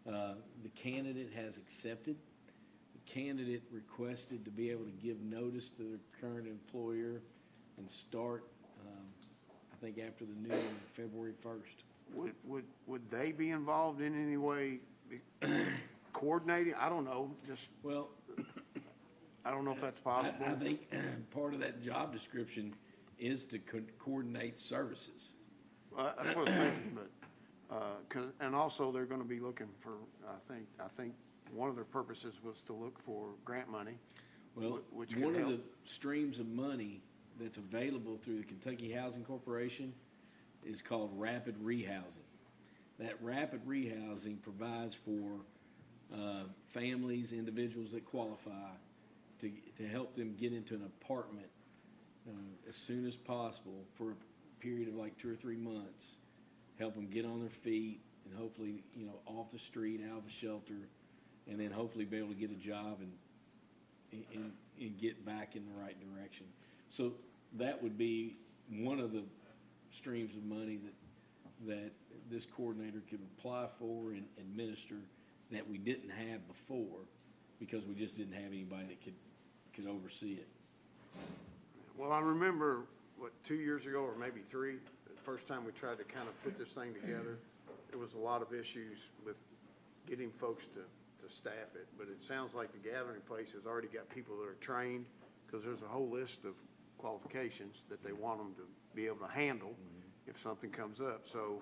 the candidate has accepted. The candidate requested to be able to give notice to their current employer and start, I think after the new year, February 1st. Would they be involved in any way coordinating? I don't know, just. Well, I don't know if that's possible. I think part of that job description is to coordinate services. That's what I'm thinking, but, and also they're going to be looking for, I think one of their purposes was to look for grant money. Well, which could one of help. the streams of money that's available through the Kentucky Housing Corporation is called rapid rehousing. That rapid rehousing provides for families, individuals that qualify to help them get into an apartment as soon as possible for a period of like 2 or 3 months, help them get on their feet and hopefully, off the street, out of a shelter, and then hopefully be able to get a job and get back in the right direction. So that would be one of the streams of money that this coordinator could apply for and administer that we didn't have before because we just didn't have anybody that could oversee it. Well, I remember, 2 years ago or maybe 3, the first time we tried to kind of put this thing together, there was a lot of issues with getting folks to staff it. But it sounds like the gathering place has already got people that are trained, because there's a whole list of qualifications that they want them to be able to handle if something comes up. So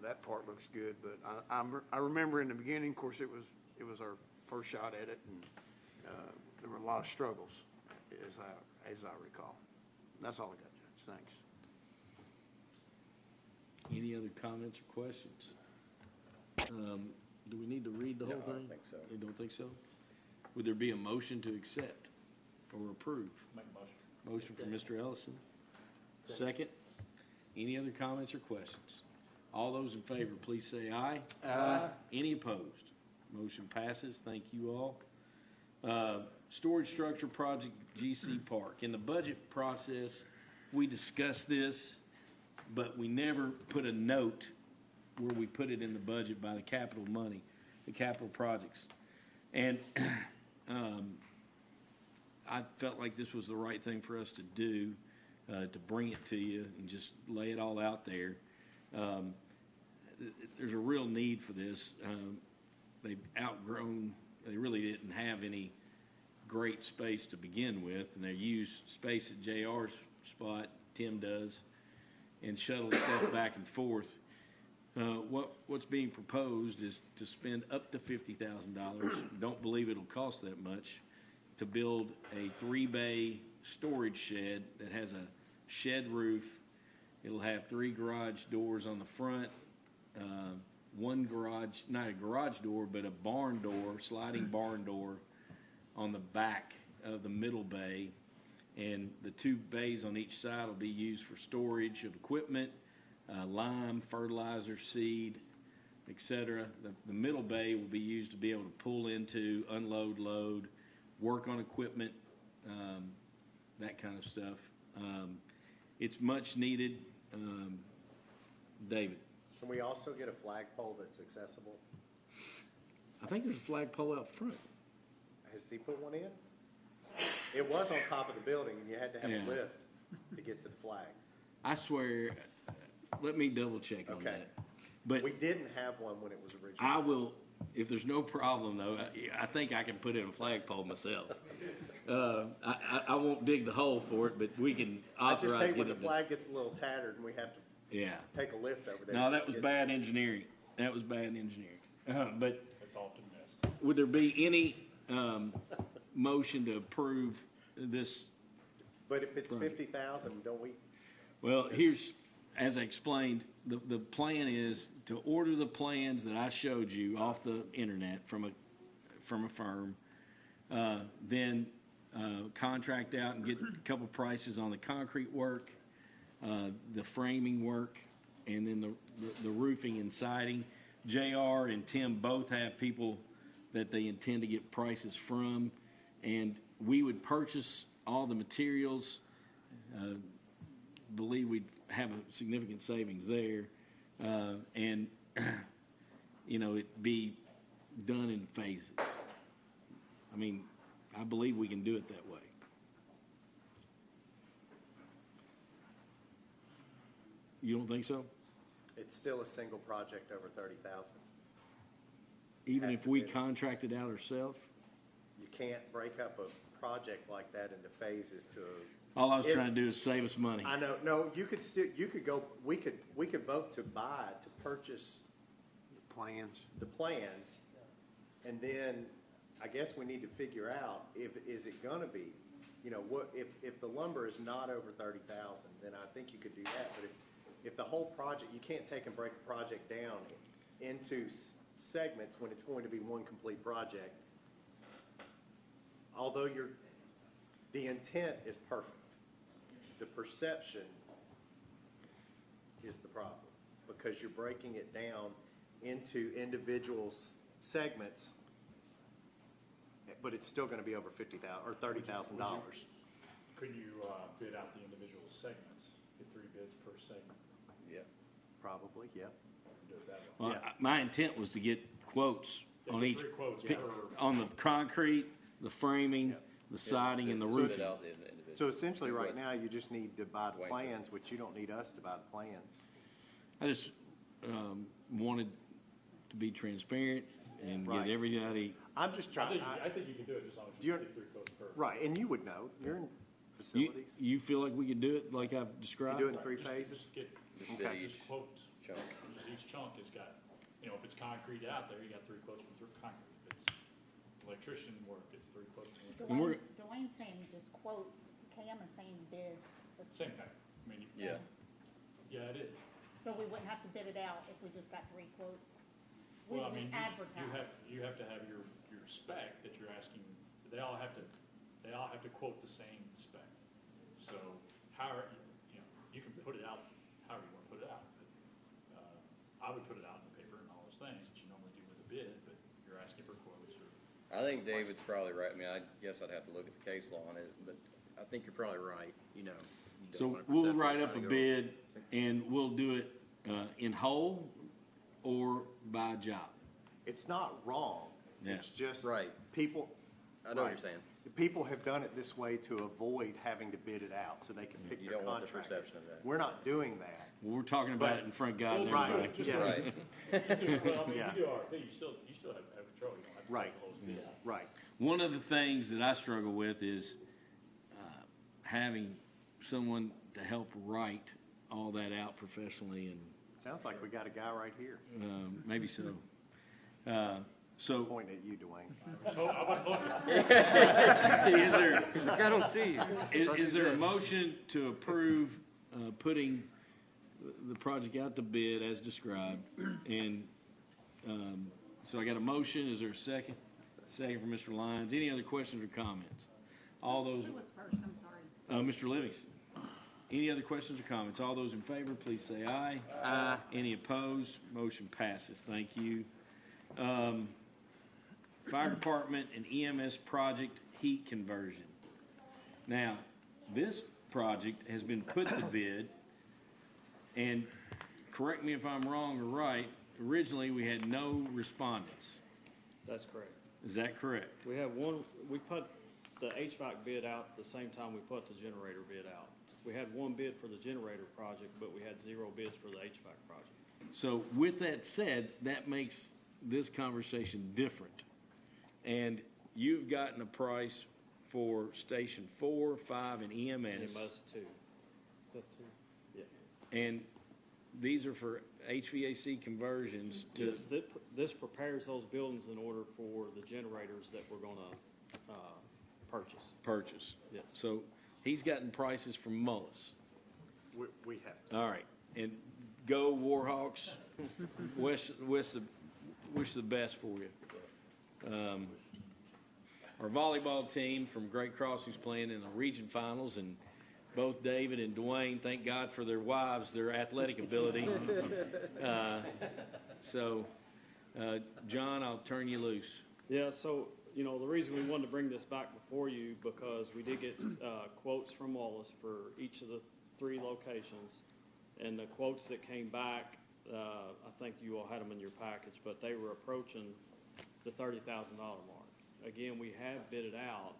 that part looks good. But I remember in the beginning, of course, it was our first shot at it, and there were a lot of struggles, as I recall. That's all I got, Judge. Thanks. Any other comments or questions? Do we need to read the whole thing? I don't think so. You don't think so? Would there be a motion to accept or approve? Make a motion. Motion from Mr. Ellison. Second. Any other comments or questions? All those in favor, please say aye. Aye. Any opposed? Motion passes. Thank you all. Storage structure project, GC Park. In the budget process, we discussed this, but we never put a note where we put it in the budget by the capital money, the capital projects. And I felt like this was the right thing for us to do, to bring it to you and just lay it all out there. There's a real need for this. They've outgrown, they really didn't have any great space to begin with, and they use space at JR's spot, Tim does, and shuttle stuff back and forth. What's being proposed is to spend up to $50,000. Don't believe it'll cost that much, to build a 3-bay storage shed that has a shed roof. It'll have 3 garage doors on the front, one garage, not a garage door, but a barn door, sliding barn door on the back of the middle bay. And the 2 bays on each side will be used for storage of equipment, lime, fertilizer, seed, etc. The middle bay will be used to be able to pull into, unload, load, work on equipment, that kind of stuff. It's much needed. David? Can we also get a flagpole that's accessible? I think there's a flagpole out front. Has he put one in? It was on top of the building, and you had to have a lift to get to the flag. I swear, let me double check on that. But we didn't have one when it was originally. I will, if there's no problem though, I think I can put in a flagpole myself. I won't dig the hole for it, but we can authorize. I just hate when the flag gets a little tattered and we have to take a lift over there. No, that was bad engineering. That was bad engineering. But It's often missed. would there be any motion to approve this? But if it's 50,000, don't we? Well, here's, as I explained, the plan is to order the plans that I showed you off the internet from a firm, then contract out and get a couple prices on the concrete work, the framing work, and then the roofing and siding. JR and Tim both have people that they intend to get prices from, and we would purchase all the materials. Believe we'd have a significant savings there, and it'd be done in phases. I mean, I believe we can do it that way. You don't think so? It's still a single project over 30,000. Even if we contracted out ourselves? You can't break up a project like that into phases to. All I was trying to do is save us money. I know. No, you could go. We could vote to purchase the plans, and then I guess we need to figure out is it going to be you know, what, if the lumber is not over 30,000, then I think you could do that. But if the whole project, you can't take and break a project down into segments when it's going to be one complete project. Although the intent is perfect, the perception is the problem, because you're breaking it down into individual segments, but it's still going to be over $50,000 or $30,000. Could you bid out the individual segments, get 3 bids per segment? Yeah. Probably, yeah. Do it that way. Well, Yeah. my intent was to get quotes Yeah, on get each, 3 quotes pi- per- on the concrete, the framing, the siding, and the roofing. So essentially, right now, you just need to buy the Wait, plans, which you don't need us to buy the plans. I just wanted to be transparent and Right. get everybody. I'm just trying, I think you can do it as long as You're- you get 3 quotes per. right, and you would know, you're in You, facilities. you feel like we could do it like I've You described? do it in 3 Just phases? get, Okay. just quotes. Chunk. Each chunk has got, you know, if it's concrete out there, you got 3 quotes for concrete. If it's electrician work, it's 3 quotes. And we're- Dwayne's saying just quotes, Cam is saying bids. That's- Same thing. I mean, Yeah. yeah, it is. So we wouldn't have to bid it out if we just got 3 quotes? We Well, I would mean, just advertise. you have to have your spec that you're asking, they all have to quote the same spec. So how, you know, you can put it out however you want to put it out. But, I would put it out in the paper and all those things that you normally do with a bid, but you're asking for quotes or. I think David's probably right. I mean, I guess I'd have to look at the case law on it, but I think you're probably right, you know. you don't So want a we'll perception write of up a trying to go- bid and we'll do it in whole or by job. It's not wrong. Yeah. It's just Right. people. I know what right. you're saying. People have done it this way to avoid having to bid it out, so they can pick You their don't want the contractors. perception of that. We're not doing that. Well, we're talking about But- it in front of God and Right, everybody. yeah. Right. Well, I mean, Yeah. you do RFP, you still have control. You don't have to Right. take the lowest bid. Right. One of the things that I struggle with is having someone to help write all that out professionally, and Sounds like we got a guy right here. maybe so. So Pointing at you, Dwayne. So I wasn't looking. is there, He's like, I don't see you. is there a motion to approve putting the project out to bid as described? And so I got a motion. Is there a second? Second from Mr. Lyons. Any other questions or comments? All those, Who was first? I'm sorry. Mr. Livingston. Any other questions or comments? All those in favor, please say aye. Aye. Any opposed? Motion passes. Thank you. Fire Department and EMS project heat conversion. Now, this project has been put to bid, and correct me if I'm wrong or right, originally we had no respondents. That's correct. Is that correct? We have one, we put the HVAC bid out at the same time we put the generator bid out. We had one bid for the generator project, but we had 0 bids for the HVAC project. So with that said, that makes this conversation different. And you've gotten a price for Station 4, 5, and EMS. EMS 2. The 2? Yeah. And these are for HVAC conversions to, Yes, this prepares those buildings in order for the generators that we're gonna, purchase. purchase. Yes. So he's gotten prices from Mullis. We have. All right. And go Warhawks. wish the best for you. Our volleyball team from Great Crossing's playing in the region finals, and both David and Dwayne, thank God for their wives, their athletic ability. John, I'll turn you loose. Yeah, so, you know, the reason we wanted to bring this back before you, because we did get quotes from Wallace for each of the 3 locations. And the quotes that came back, I think you all had them in your package, but they were approaching the $30,000 mark. Again, we have bid it out,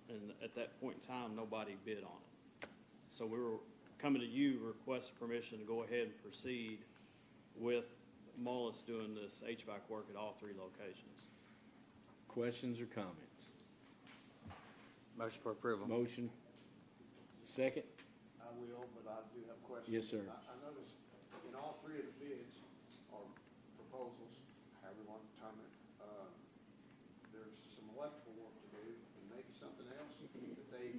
and at that point in time, nobody bid on it. So we were coming to you, request permission to go ahead and proceed with Mullis doing this HVAC work at all 3 locations. Questions or comments? Motion for approval. Motion. Second? I will, but I do have questions. Yes, sir. I noticed in all 3 of the bids or proposals, however you want to term it, there's some electrical work to do and maybe something else that they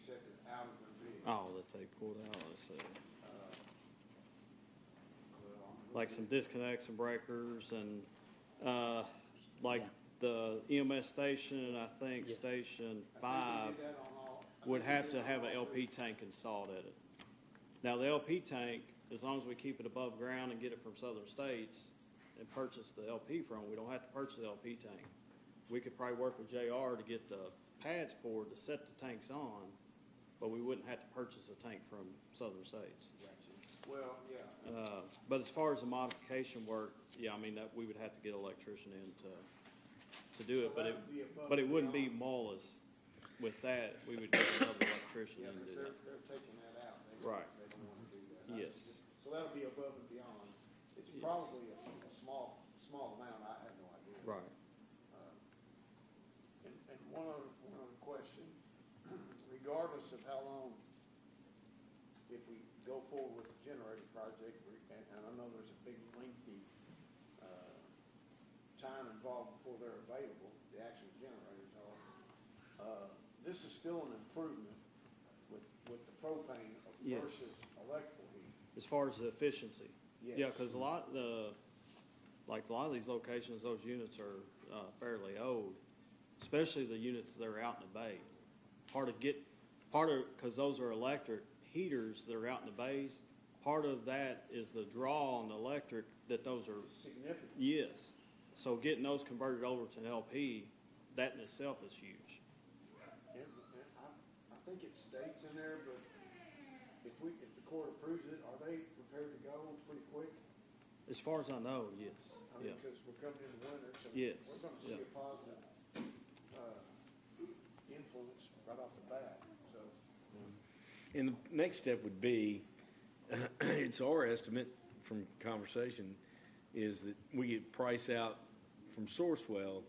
accepted out of the bid. Oh, that they pulled out, let's see. Like some disconnects and breakers and, like the EMS station, I think Station 5 would have to have an LP tank installed at it. Now, the LP tank, as long as we keep it above ground and get it from Southern States and purchase the LP from, we don't have to purchase the LP tank. We could probably work with JR to get the pads poured to set the tanks on, but we wouldn't have to purchase a tank from Southern States. Well, yeah. But as far as the modification work, yeah, I mean, that we would have to get an electrician in to do it, So but that would be above but it and wouldn't be beyond. Mullis. With that, we would get another electrician Yeah, in to but do that. they're taking that out. Right. They don't want to do that. Yes. So that'll be above and beyond. It's Yes. probably a small amount. I have no idea. Right. And one other question, regardless of how long, if we go forward with the generator project, and I know there's a big lengthy time involved before they're available, the actual generators are, this is still an improvement with the propane Yes. versus electrical heat. As far as the efficiency. Yes. Yeah, because a lot of these locations, those units are fairly old, especially the units that are out in the bay. Because those are electric heaters that are out in the bays, part of that is the draw on the electric that those are. Significant. Yes. So getting those converted over to an LP, that in itself is huge. I think it states in there, but if the court approves it, are they prepared to go pretty quick? As far as I know, yes. I mean, Yeah. because we're coming into winter, so Yes, we're going to see yeah. a positive influence right off the bat, so. And the next step would be, it's our estimate from conversation, is that we get price out from Sourcewell,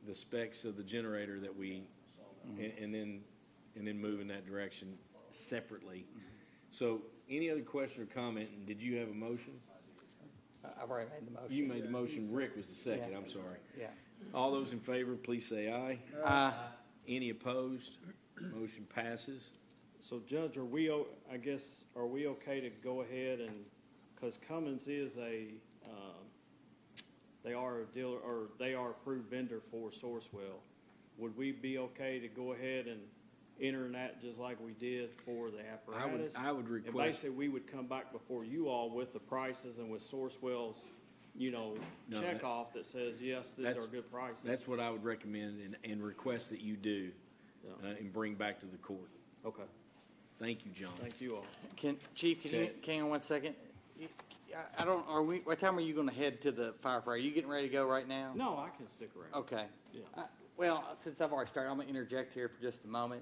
the specs of the generator that we, and then move in that direction separately. So any other question or comment, and did you have a motion? I've already made the motion. You made the motion, Rick was the second, Yeah. I'm sorry. Yeah. All those in favor, please say aye. Aye. Any opposed? Motion passes. So Judge, are we okay to go ahead and, because Cummins is they are a dealer, or they are approved vendor for Sourcewell, would we be okay to go ahead and enter in that just like we did for the apparatus? I would request. And basically, we would come back before you all with the prices and with Sourcewell's, No, check off that says, yes, these are good prices. That's what I would recommend and request that you do, and bring back to the court. Okay. Thank you, John. Thank you all. Chief, can you hang on 1 second? What time are you going to head to the fire parade? Are you getting ready to go right now? No, I can stick around. Okay. Yeah. Well, since I've already started, I'm going to interject here for just a moment.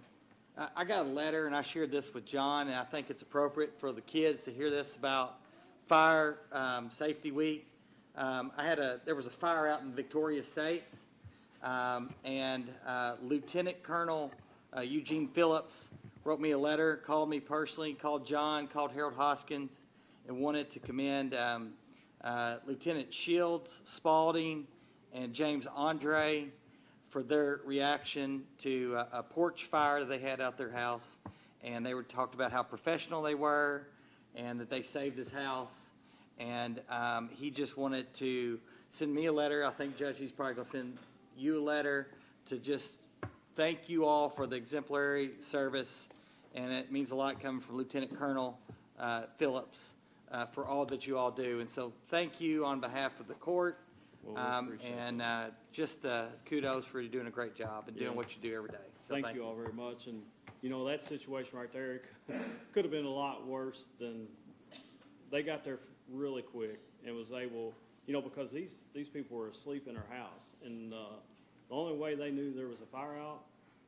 I got a letter, and I shared this with John, and I think it's appropriate for the kids to hear this about Fire Safety Week. There was a fire out in Victoria Estates, and Lieutenant Colonel Eugene Phillips wrote me a letter, called me personally, called John, called Harold Hoskins, and wanted to commend Lieutenant Shields, Spalding, and James Andre for their reaction to a porch fire that they had out their house. And they talked about how professional they were and that they saved his house. And he just wanted to send me a letter. I think, Judge, he's probably going to send you a letter to just thank you all for the exemplary service. And it means a lot coming from Lieutenant Colonel Phillips for all that you all do. And so thank you on behalf of the court. Well, we appreciate that. Just kudos for you doing a great job and doing what you do every day. So Thank you all very much. And, that situation right there could have been a lot worse than, they got there really quick and was able, because these people were asleep in their house. And the only way they knew there was a fire out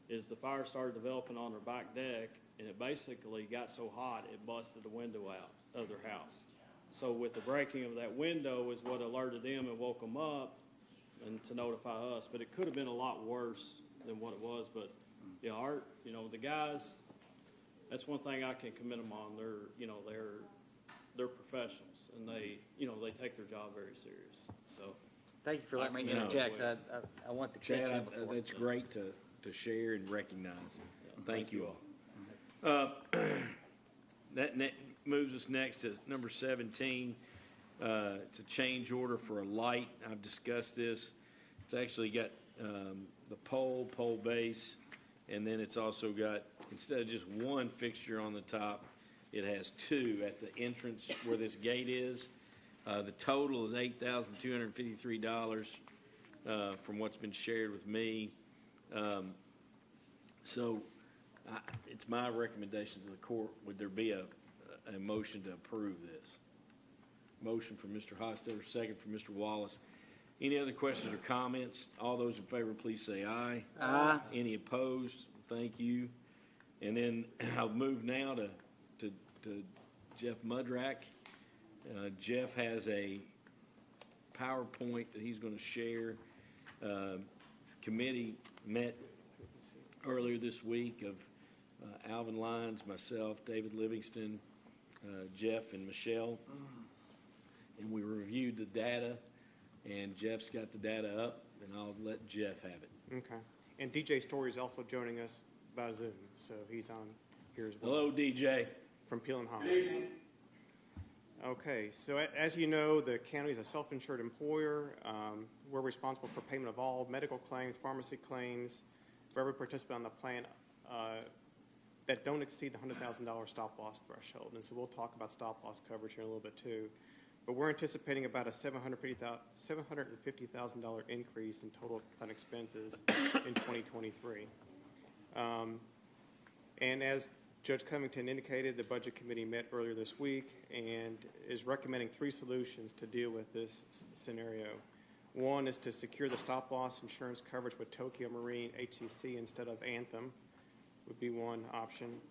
is the fire started developing on their back deck, and it basically got so hot it busted the window out of their house. So with the breaking of that window is what alerted them and woke them up and to notify us. But it could have been a lot worse than what it was. But the guys, that's one thing I can commend them on. They're professionals, and they take their job very serious. So thank you for letting me interject. I want the Chad, catch in before. that's great to share and recognize. Thank you all. That moves us next to number 17. It's a change order for a light. I've discussed this. It's actually got the pole base, and then it's also got, instead of just one fixture on the top, it has two at the entrance where this gate is. The total is $8,253 from what's been shared with me. It's my recommendation to the court, would there be a motion to approve this? Motion from Mr. Hostetter, second from Mr. Wallace. Any other questions or comments? All those in favor, please say aye. Aye. Any opposed? Thank you. And then I'll move now to Jeff Mudrack. Jeff has a PowerPoint that he's going to share. Committee met earlier this week of Alvin Lyons, myself, David Livingston, Jeff, and Michelle. And we reviewed the data, and Jeff's got the data up, and I'll let Jeff have it. Okay. And DJ Story is also joining us by Zoom, so he's on here as well. Hello, DJ. From Peel and Hollow. Okay, so as you know, the county is a self-insured employer. We're responsible for payment of all medical claims, pharmacy claims, for every participant on the plan that don't exceed the $100,000 stop-loss threshold. And so we'll talk about stop-loss coverage here in a little bit too. But we're anticipating about a $750,000 increase in total plan expenses in 2023. And as Judge Covington indicated, the Budget Committee met earlier this week and is recommending three solutions to deal with this scenario. One is to secure the stop-loss insurance coverage with Tokyo Marine HCC instead of Anthem, would be one option.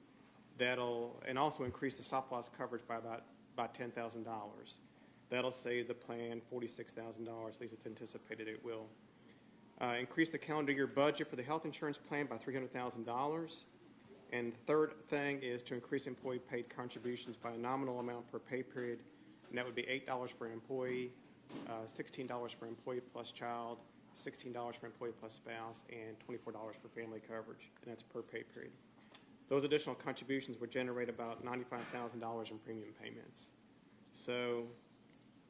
And also increase the stop-loss coverage by about $10,000. That'll save the plan $46,000, at least it's anticipated it will. Increase the calendar year budget for the health insurance plan by $300,000. And the third thing is to increase employee paid contributions by a nominal amount per pay period, and that would be $8 for an employee, $16 for employee plus child, $16 for employee plus spouse, and $24 for family coverage, and that's per pay period. Those additional contributions would generate about $95,000 in premium payments. So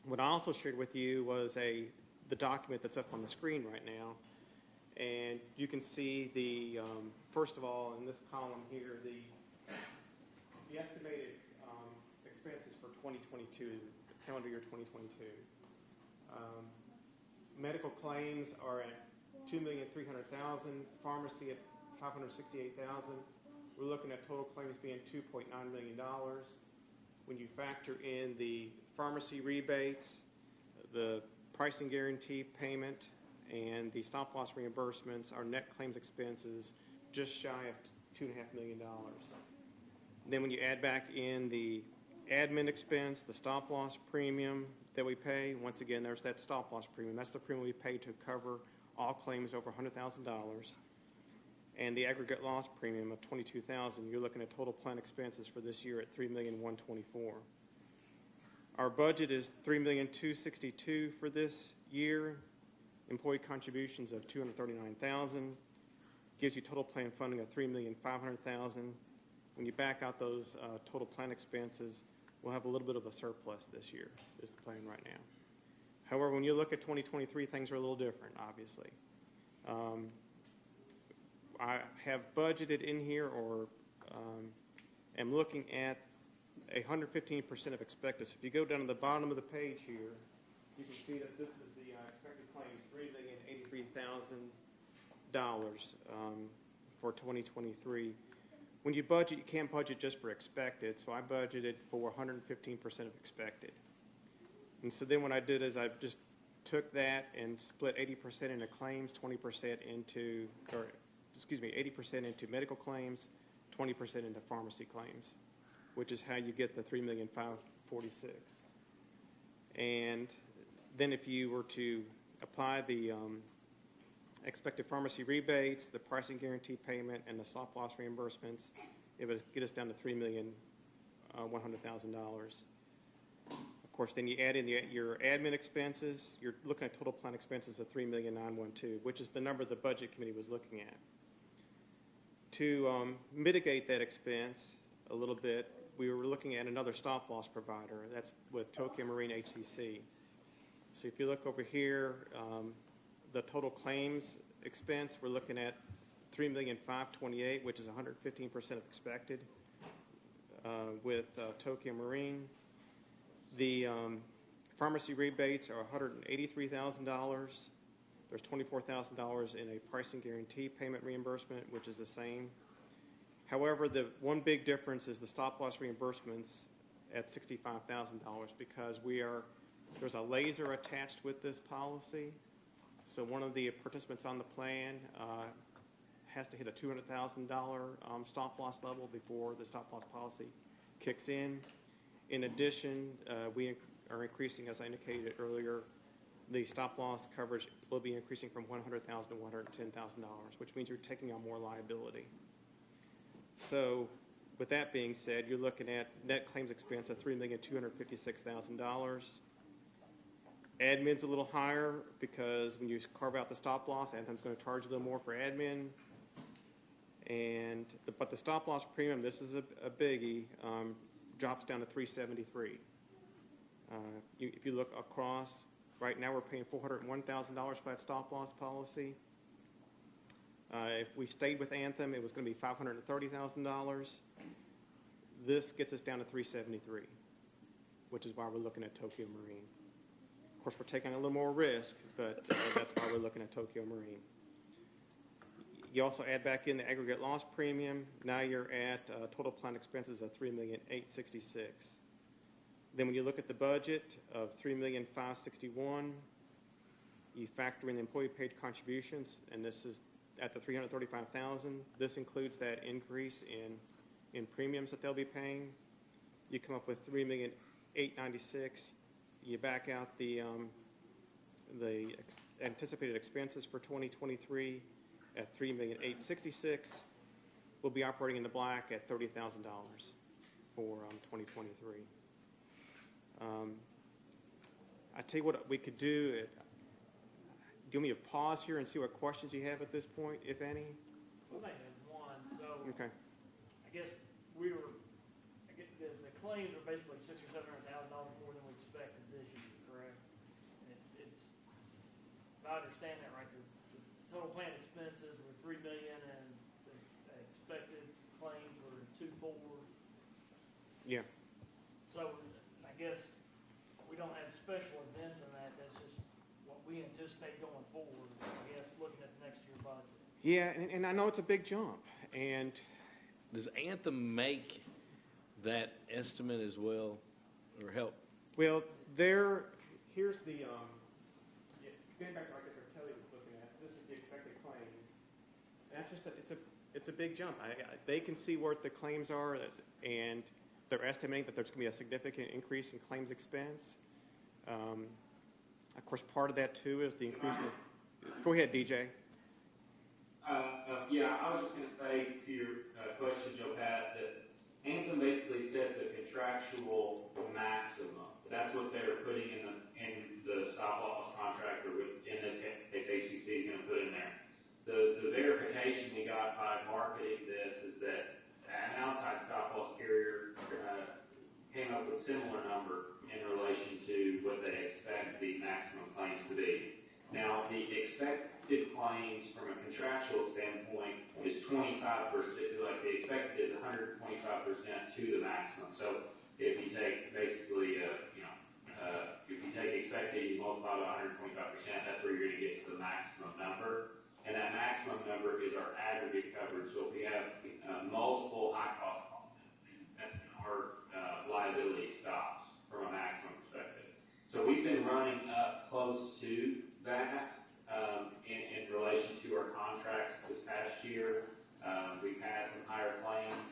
what I also shared with you was the document that's up on the screen right now. And you can see the, first of all, in this column here, the estimated expenses for 2022, calendar year 2022. Medical claims are at $2,300,000, pharmacy at $568,000. We're looking at total claims being $2.9 million. When you factor in the pharmacy rebates, the pricing guarantee payment, and the stop-loss reimbursements, our net claims expenses just shy of $2.5 million. Then when you add back in the admin expense, the stop-loss premium that we pay, once again, there's that stop-loss premium. That's the premium we pay to cover all claims over $100,000. And the aggregate loss premium of $22,000, you're looking at total plan expenses for this year at $3,124,000. Our budget is $3,262,000 for this year. Employee contributions of $239,000 gives you total plan funding of $3,500,000. When you back out those total plan expenses, we'll have a little bit of a surplus this year, is the plan right now. However, when you look at 2023, things are a little different, obviously. I have budgeted in here, or am looking at 115% of expected. So if you go down to the bottom of the page here, you can see that this is the expected claims, $3,083,000 for 2023. When you budget, you can't budget just for expected, so I budgeted for 115% of expected. And so then what I did is I just took that and split 80% into claims, 80% into medical claims, 20% into pharmacy claims, which is how you get the $3,546,000. And then if you were to apply the expected pharmacy rebates, the pricing guarantee payment, and the stop-loss reimbursements, it would get us down to $3,100,000. Of course, then you add in your admin expenses. You're looking at total plan expenses of $3,912,000, which is the number the Budget Committee was looking at. To mitigate that expense a little bit, we were looking at another stop-loss provider. That's with Tokyo Marine HCC. So if you look over here, the total claims expense, we're looking at $3,528,000, which is 115% of expected with Tokyo Marine. The pharmacy rebates are $183,000. There's $24,000 in a pricing guarantee payment reimbursement, which is the same. However, the one big difference is the stop-loss reimbursements at $65,000 because there's a laser attached with this policy. So one of the participants on the plan has to hit a $200,000 stop-loss level before the stop-loss policy kicks in. In addition, we are increasing, as I indicated earlier, the stop-loss coverage will be increasing from $100,000 to $110,000, which means you're taking on more liability. So with that being said, you're looking at net claims expense of $3,256,000. Admin's a little higher because when you carve out the stop-loss, Anthem's going to charge a little more for admin. But the stop-loss premium, this is a biggie, drops down to $373. If you look across, right now we're paying $401,000 for that stop-loss policy. If we stayed with Anthem, it was going to be $530,000. This gets us down to $373, which is why we're looking at Tokyo Marine. Of course, we're taking a little more risk, but that's why we're looking at Tokyo Marine. You also add back in the aggregate loss premium. Now you're at total plan expenses of $3,866,000. Then when you look at the budget of $3,561,000, you factor in the employee paid contributions, and this is at the $335,000. This includes that increase in premiums that they'll be paying. You come up with $3,896,000. You back out the anticipated expenses for 2023 at $3,866,000. We'll be operating in the black at $30,000 for 2023. I tell you what we could do. Do you want me to pause here and see what questions you have at this point, if any? We may have one. So Okay. I guess the claims are basically $600,000 or $700,000 more than we expected this year, correct? It's if I understand that right, the total plan expenses were $3 million and the expected claims were $2.4 million. Yeah. So I guess we don't have special events in that. That's just what we anticipate going forward, I guess, looking at the next year budget. Yeah, and I know it's a big jump. And does Anthem make that estimate as well, or help? Well, here's the getting back to what Kelly was looking at. This is the expected claims. And that's just it's a big jump. They can see where the claims are, and they're estimating that there's going to be a significant increase in claims expense. Of course, part of that too is the increase in. Go ahead, DJ. Yeah, I was just going to say to your question, Joe Pat, that Anthem basically sets a contractual maximum. That's what they're putting in the stop-loss contract, or in this case, HCC is going to put in there. The verification we got by marketing this is that an outside stop-loss carrier came up with a similar number in relation to what they expect the maximum claims to be. Now, the expected claims from a contractual standpoint is 25%. Like the expected is 125% to the maximum. So if you take basically, if you take expected, you multiply by 125%, that's where you're going to get to the maximum number. And that maximum number is our aggregate coverage. So if we have multiple high-cost our liability stops from a maximum perspective. So we've been running up close to that in relation to our contracts this past year. We've had some higher claims.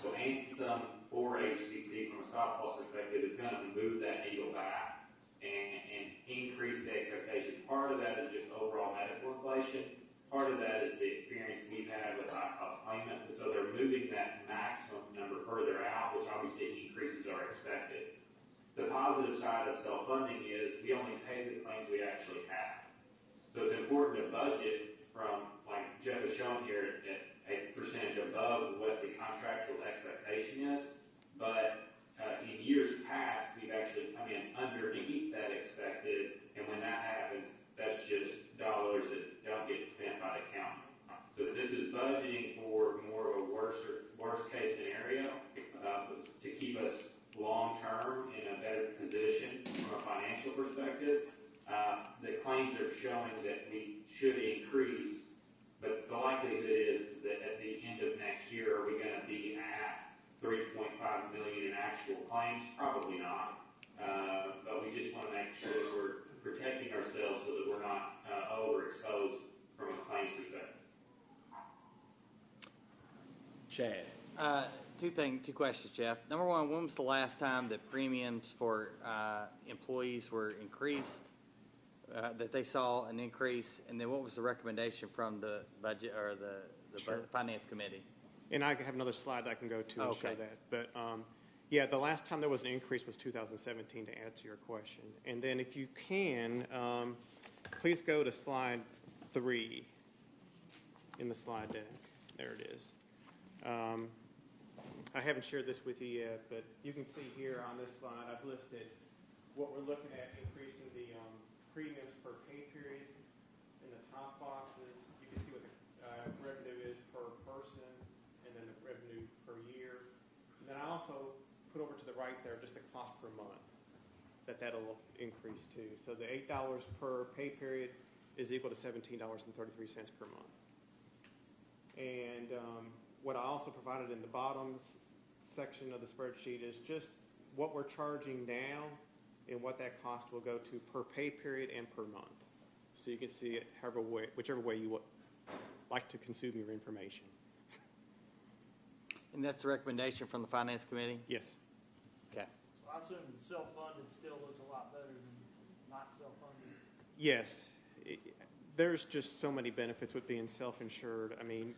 So Anthem or HCC from a stop-loss perspective is going to move that needle back and increase the expectation. Part of that is just overall medical inflation. Part of that is the experience we've had with high-cost claimants. And so they're moving that maximum number further out, which obviously increases our expected. The positive side of self-funding is we only pay the claims we actually have. So it's important to budget from, like Jeff has shown here, at 8% percentage above what the contractual expectation is, but in years past, we've actually come in underneath that expected, and when that happens, that's just dollars that don't get spent by the county. So this is budgeting for more of a worst case scenario to keep us long-term in a better position from a financial perspective. The claims are showing that we should increase, but the likelihood is that at the end of next year, are we going to be at 3.5 million in actual claims? Probably not. But we just want to make sure that we're protecting ourselves so that we're not overexposed from a claims perspective. Chad. Two questions, Jeff. Number one, when was the last time that premiums for employees were increased, that they saw an increase? And then what was the recommendation from the budget or the finance committee? And I have another slide I can go to and show Okay. that. But yeah, the last time there was an increase was 2017, to answer your question. And then if you can, please go to slide 3 in the slide deck. There it is. I haven't shared this with you yet, but you can see here on this slide, I've listed what we're looking at increasing the premiums per pay period. In the top boxes, you can see what the revenue is per person, and then the revenue per year. And then I also put over to the right there just the cost per month that'll increase to. So the $8 per pay period is equal to $17.33 per month. And what I also provided in the bottom section of the spreadsheet is just what we're charging now and what that cost will go to per pay period and per month. So you can see it whichever way you would like to consume your information. And that's the recommendation from the finance committee? Yes. Okay. So I assume self-funded still looks a lot better than not self-funded. Yes. There's just so many benefits with being self-insured. I mean,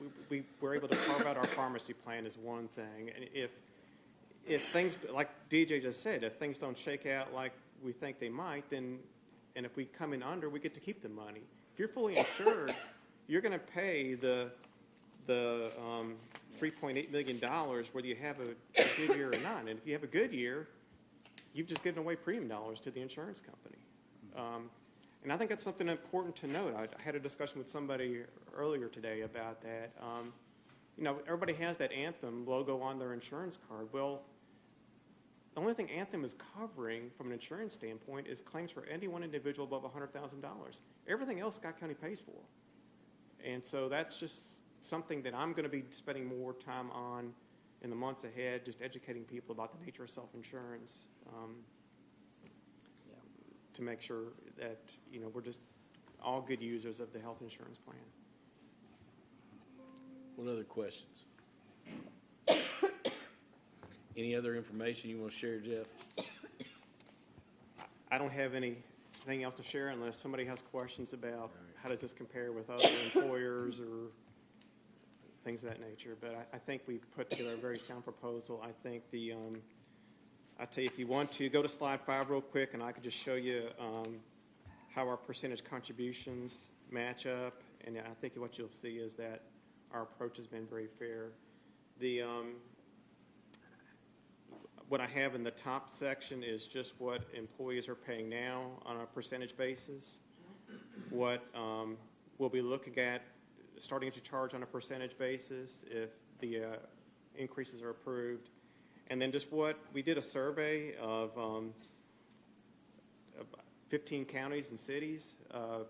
we're able to carve out our pharmacy plan as one thing. And if things, like DJ just said, if things don't shake out like we think they might, then, and if we come in under, we get to keep the money. If you're fully insured, you're going to pay the $3.8 million whether you have a good year or not. And if you have a good year, you've just given away premium dollars to the insurance company. And I think that's something important to note. I had a discussion with somebody earlier today about that. Everybody has that Anthem logo on their insurance card. Well, the only thing Anthem is covering from an insurance standpoint is claims for any one individual above $100,000. Everything else Scott County pays for. And so that's just something that I'm going to be spending more time on in the months ahead, just educating people about the nature of self-insurance. To make sure that we're just all good users of the health insurance plan. What other questions? Any other information you want to share, Jeff? I don't have anything else to share unless somebody has questions about how does this compare with other employers or things of that nature. But I think we've put together a very sound proposal. I think I'll tell you, if you want to, go to slide 5 real quick, and I could just show you how our percentage contributions match up. And I think what you'll see is that our approach has been very fair. What I have in the top section is just what employees are paying now on a percentage basis, what we'll be looking at starting to charge on a percentage basis if the increases are approved. And then just we did a survey of 15 counties and cities a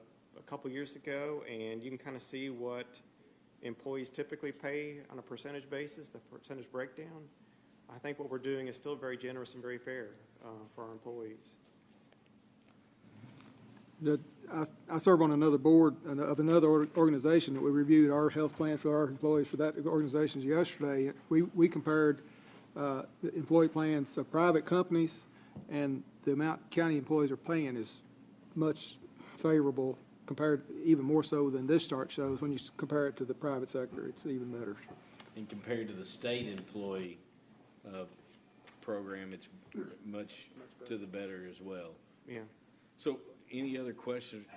couple years ago, and you can kind of see what employees typically pay on a percentage basis, the percentage breakdown. I think what we're doing is still very generous and very fair for our employees. I serve on another board of another organization that we reviewed our health plan for our employees for that organization yesterday. We compared the employee plans of private companies, and the amount county employees are paying is much favorable, compared even more so than this chart shows. When you compare it to the private sector, it's even better. And compared to the state employee program, it's much to the better as well. Yeah. So, any other questions?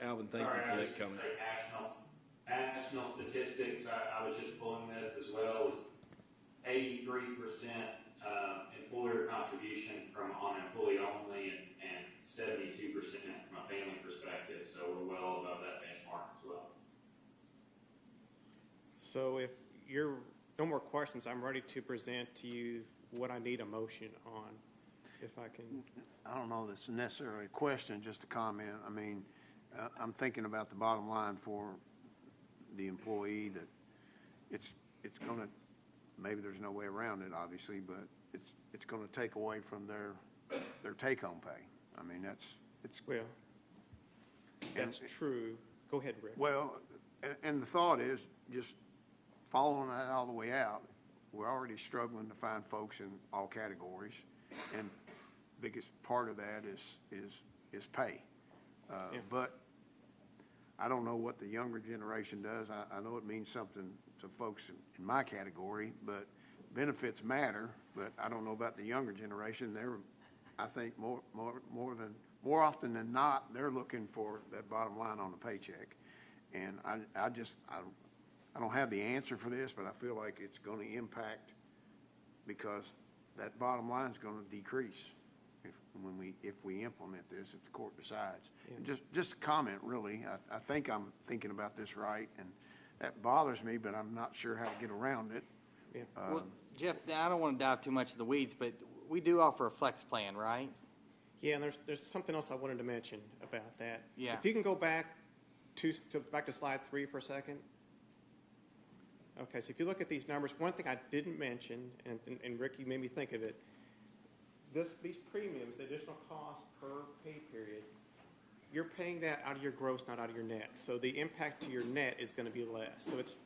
Alvin, thank you for that comment. National statistics. I was just pulling this as well, is 83% employer contribution on employee only and 72% from a family perspective. So we're well above that benchmark as well. So if you're no more questions, I'm ready to present to you what I need a motion on, if I can. I don't know if it's necessarily a question, just a comment. I mean, I'm thinking about the bottom line for the employee, that it's going to, maybe there's no way around it, obviously, but it's going to take away from their take-home pay. I mean, Well, that's true. Go ahead, Rick. Well, and the thought is, just following that all the way out, we're already struggling to find folks in all categories, and biggest part of that is pay. But I don't know what the younger generation does. I know it means something to folks in my category, but benefits matter. But I don't know about the younger generation. I think more often than not, they're looking for that bottom line on the paycheck. And I don't have the answer for this, but I feel like it's going to impact, because that bottom line is going to decrease if we implement this, if the court decides. And just a comment, really. I think I'm thinking about this right, and that bothers me, but I'm not sure how to get around it. Well, Jeff, I don't want to dive too much in the weeds, but we do offer a flex plan, right? Yeah, and there's something else I wanted to mention about that. Yeah. If you can go back to slide 3 for a second. Okay, so if you look at these numbers, one thing I didn't mention, and Rick, you made me think of it, these premiums, the additional cost per pay period, you're paying that out of your gross, not out of your net. So the impact to your net is going to be less. So it's,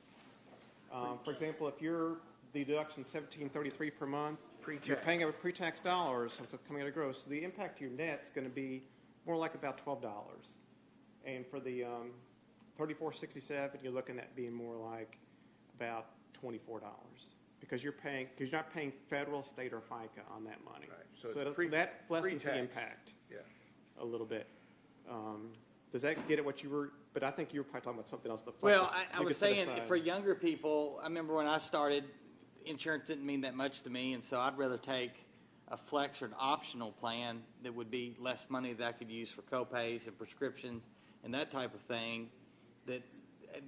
for example, if the deduction is $1,733 per month, you're paying out pre-tax dollars, so it's coming out of gross. So the impact to your net is going to be more like about $12. And for the $34.67, you're looking at being more like about $24, because you're not paying federal, state, or FICA on that money. Right. So that lessens the impact a little bit. Does that get at what you were? But I think you were probably talking about something else. Well, I was saying for younger people, I remember when I started, insurance didn't mean that much to me, and so I'd rather take a flex or an optional plan that would be less money that I could use for copays and prescriptions and that type of thing. That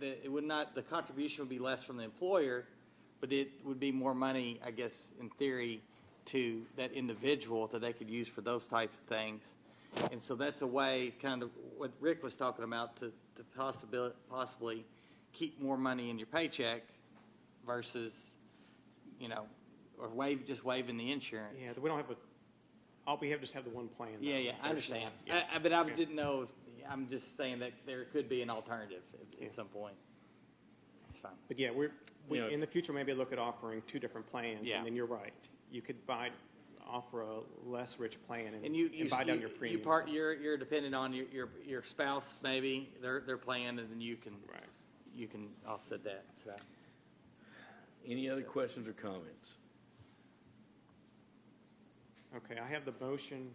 it would not, the contribution would be less from the employer, but it would be more money, I guess, in theory, to that individual that they could use for those types of things. And so that's a way, kind of what Rick was talking about, to possibly keep more money in your paycheck versus, or just waiving the insurance. Yeah, we don't have all we have just have the one plan. Yeah, I understand. But I didn't know if, I'm just saying that there could be an alternative at some point. It's fine. But yeah, we in the future maybe look at offering 2 different plans. Yeah. And then you're right. You could offer a less rich plan and buy down your premiums. You're dependent on your spouse, maybe their plan, and then you can offset that. So. Any other questions or comments? Okay, I have the motion.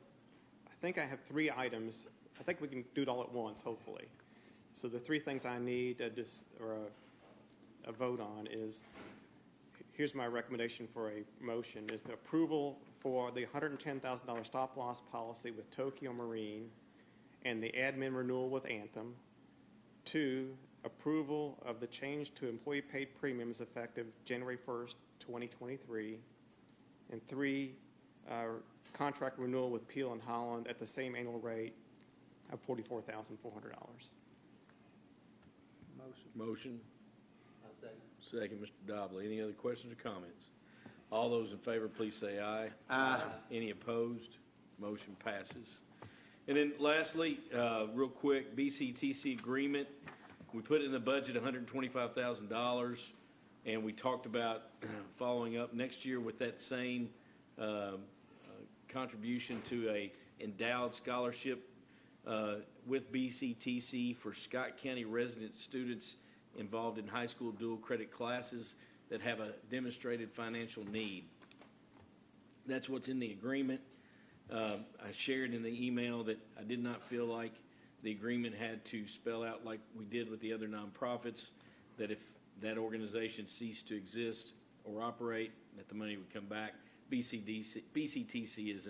I think I have 3 items. I think we can do it all at once, hopefully. So the 3 things I need a vote on is, here's my recommendation for a motion, is the approval for the $110,000 stop loss policy with Tokyo Marine and the admin renewal with Anthem. 2, approval of the change to employee paid premiums effective January 1st, 2023. And 3, contract renewal with Peel and Holland at the same annual rate of $44,400. Motion. Second, Mr. Dobley. Any other questions or comments? All those in favor, please say aye. Aye. Any opposed? Motion passes. And then lastly, real quick, BCTC agreement. We put in the budget $125,000, and we talked about following up next year with that same contribution to a endowed scholarship with BCTC for Scott County resident students involved in high school dual credit classes that have a demonstrated financial need. That's what's in the agreement. I shared in the email that I did not feel like the agreement had to spell out, like we did with the other nonprofits, that if that organization ceased to exist or operate, that the money would come back. BCTC is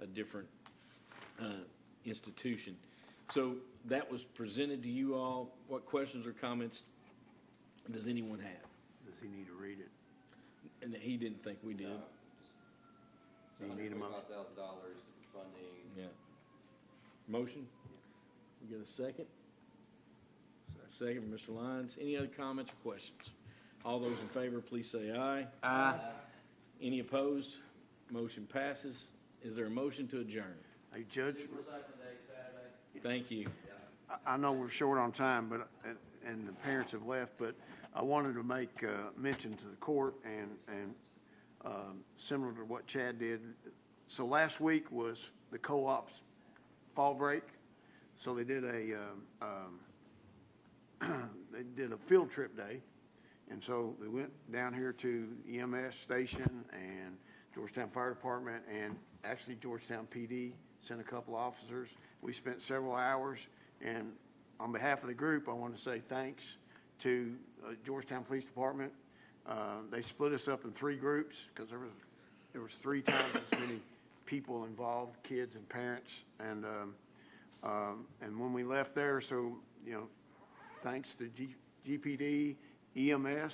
a different institution. So that was presented to you all. What questions or comments does anyone have? Does he need to read it? And he didn't think we did. Do you need a motion? $125,000 funding. Yeah. Motion? We get a second? Second, Mr. Lyons. Any other comments or questions? All those in favor, please say aye. Aye. Any opposed? Motion passes. Is there a motion to adjourn? Hey, Judge, Thank you. I know we're short on time, but, and the parents have left, but I wanted to make mention to the court and similar to what Chad did. So last week was the co-op's fall break. So they did a field trip day. And so they went down here to EMS station and Georgetown Fire Department, and actually Georgetown PD sent a couple officers. We spent several hours, and on behalf of the group, I want to say thanks to Georgetown Police Department. They split us up in 3 groups because there was 3 times as many people involved, kids and parents, and when we left there, so thanks to GPD, EMS,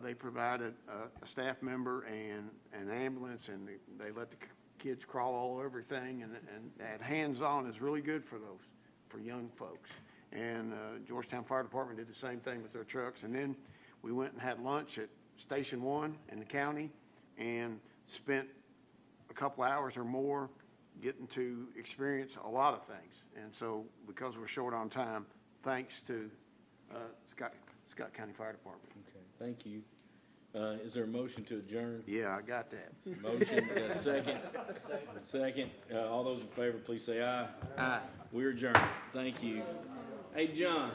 they provided a staff member and an ambulance, and they let the kids crawl all over everything, and that hands-on is really good for young folks. And Georgetown Fire Department did the same thing with their trucks. And then we went and had lunch at Station 1 in the county and spent a couple hours or more getting to experience a lot of things. And so because we're short on time, thanks to Scott County Fire Department. Okay, thank you. Is there a motion to adjourn? Yeah, I got that. Motion, second. Second. All those in favor, please say aye. Aye. We're adjourned. Thank you. Hey, John.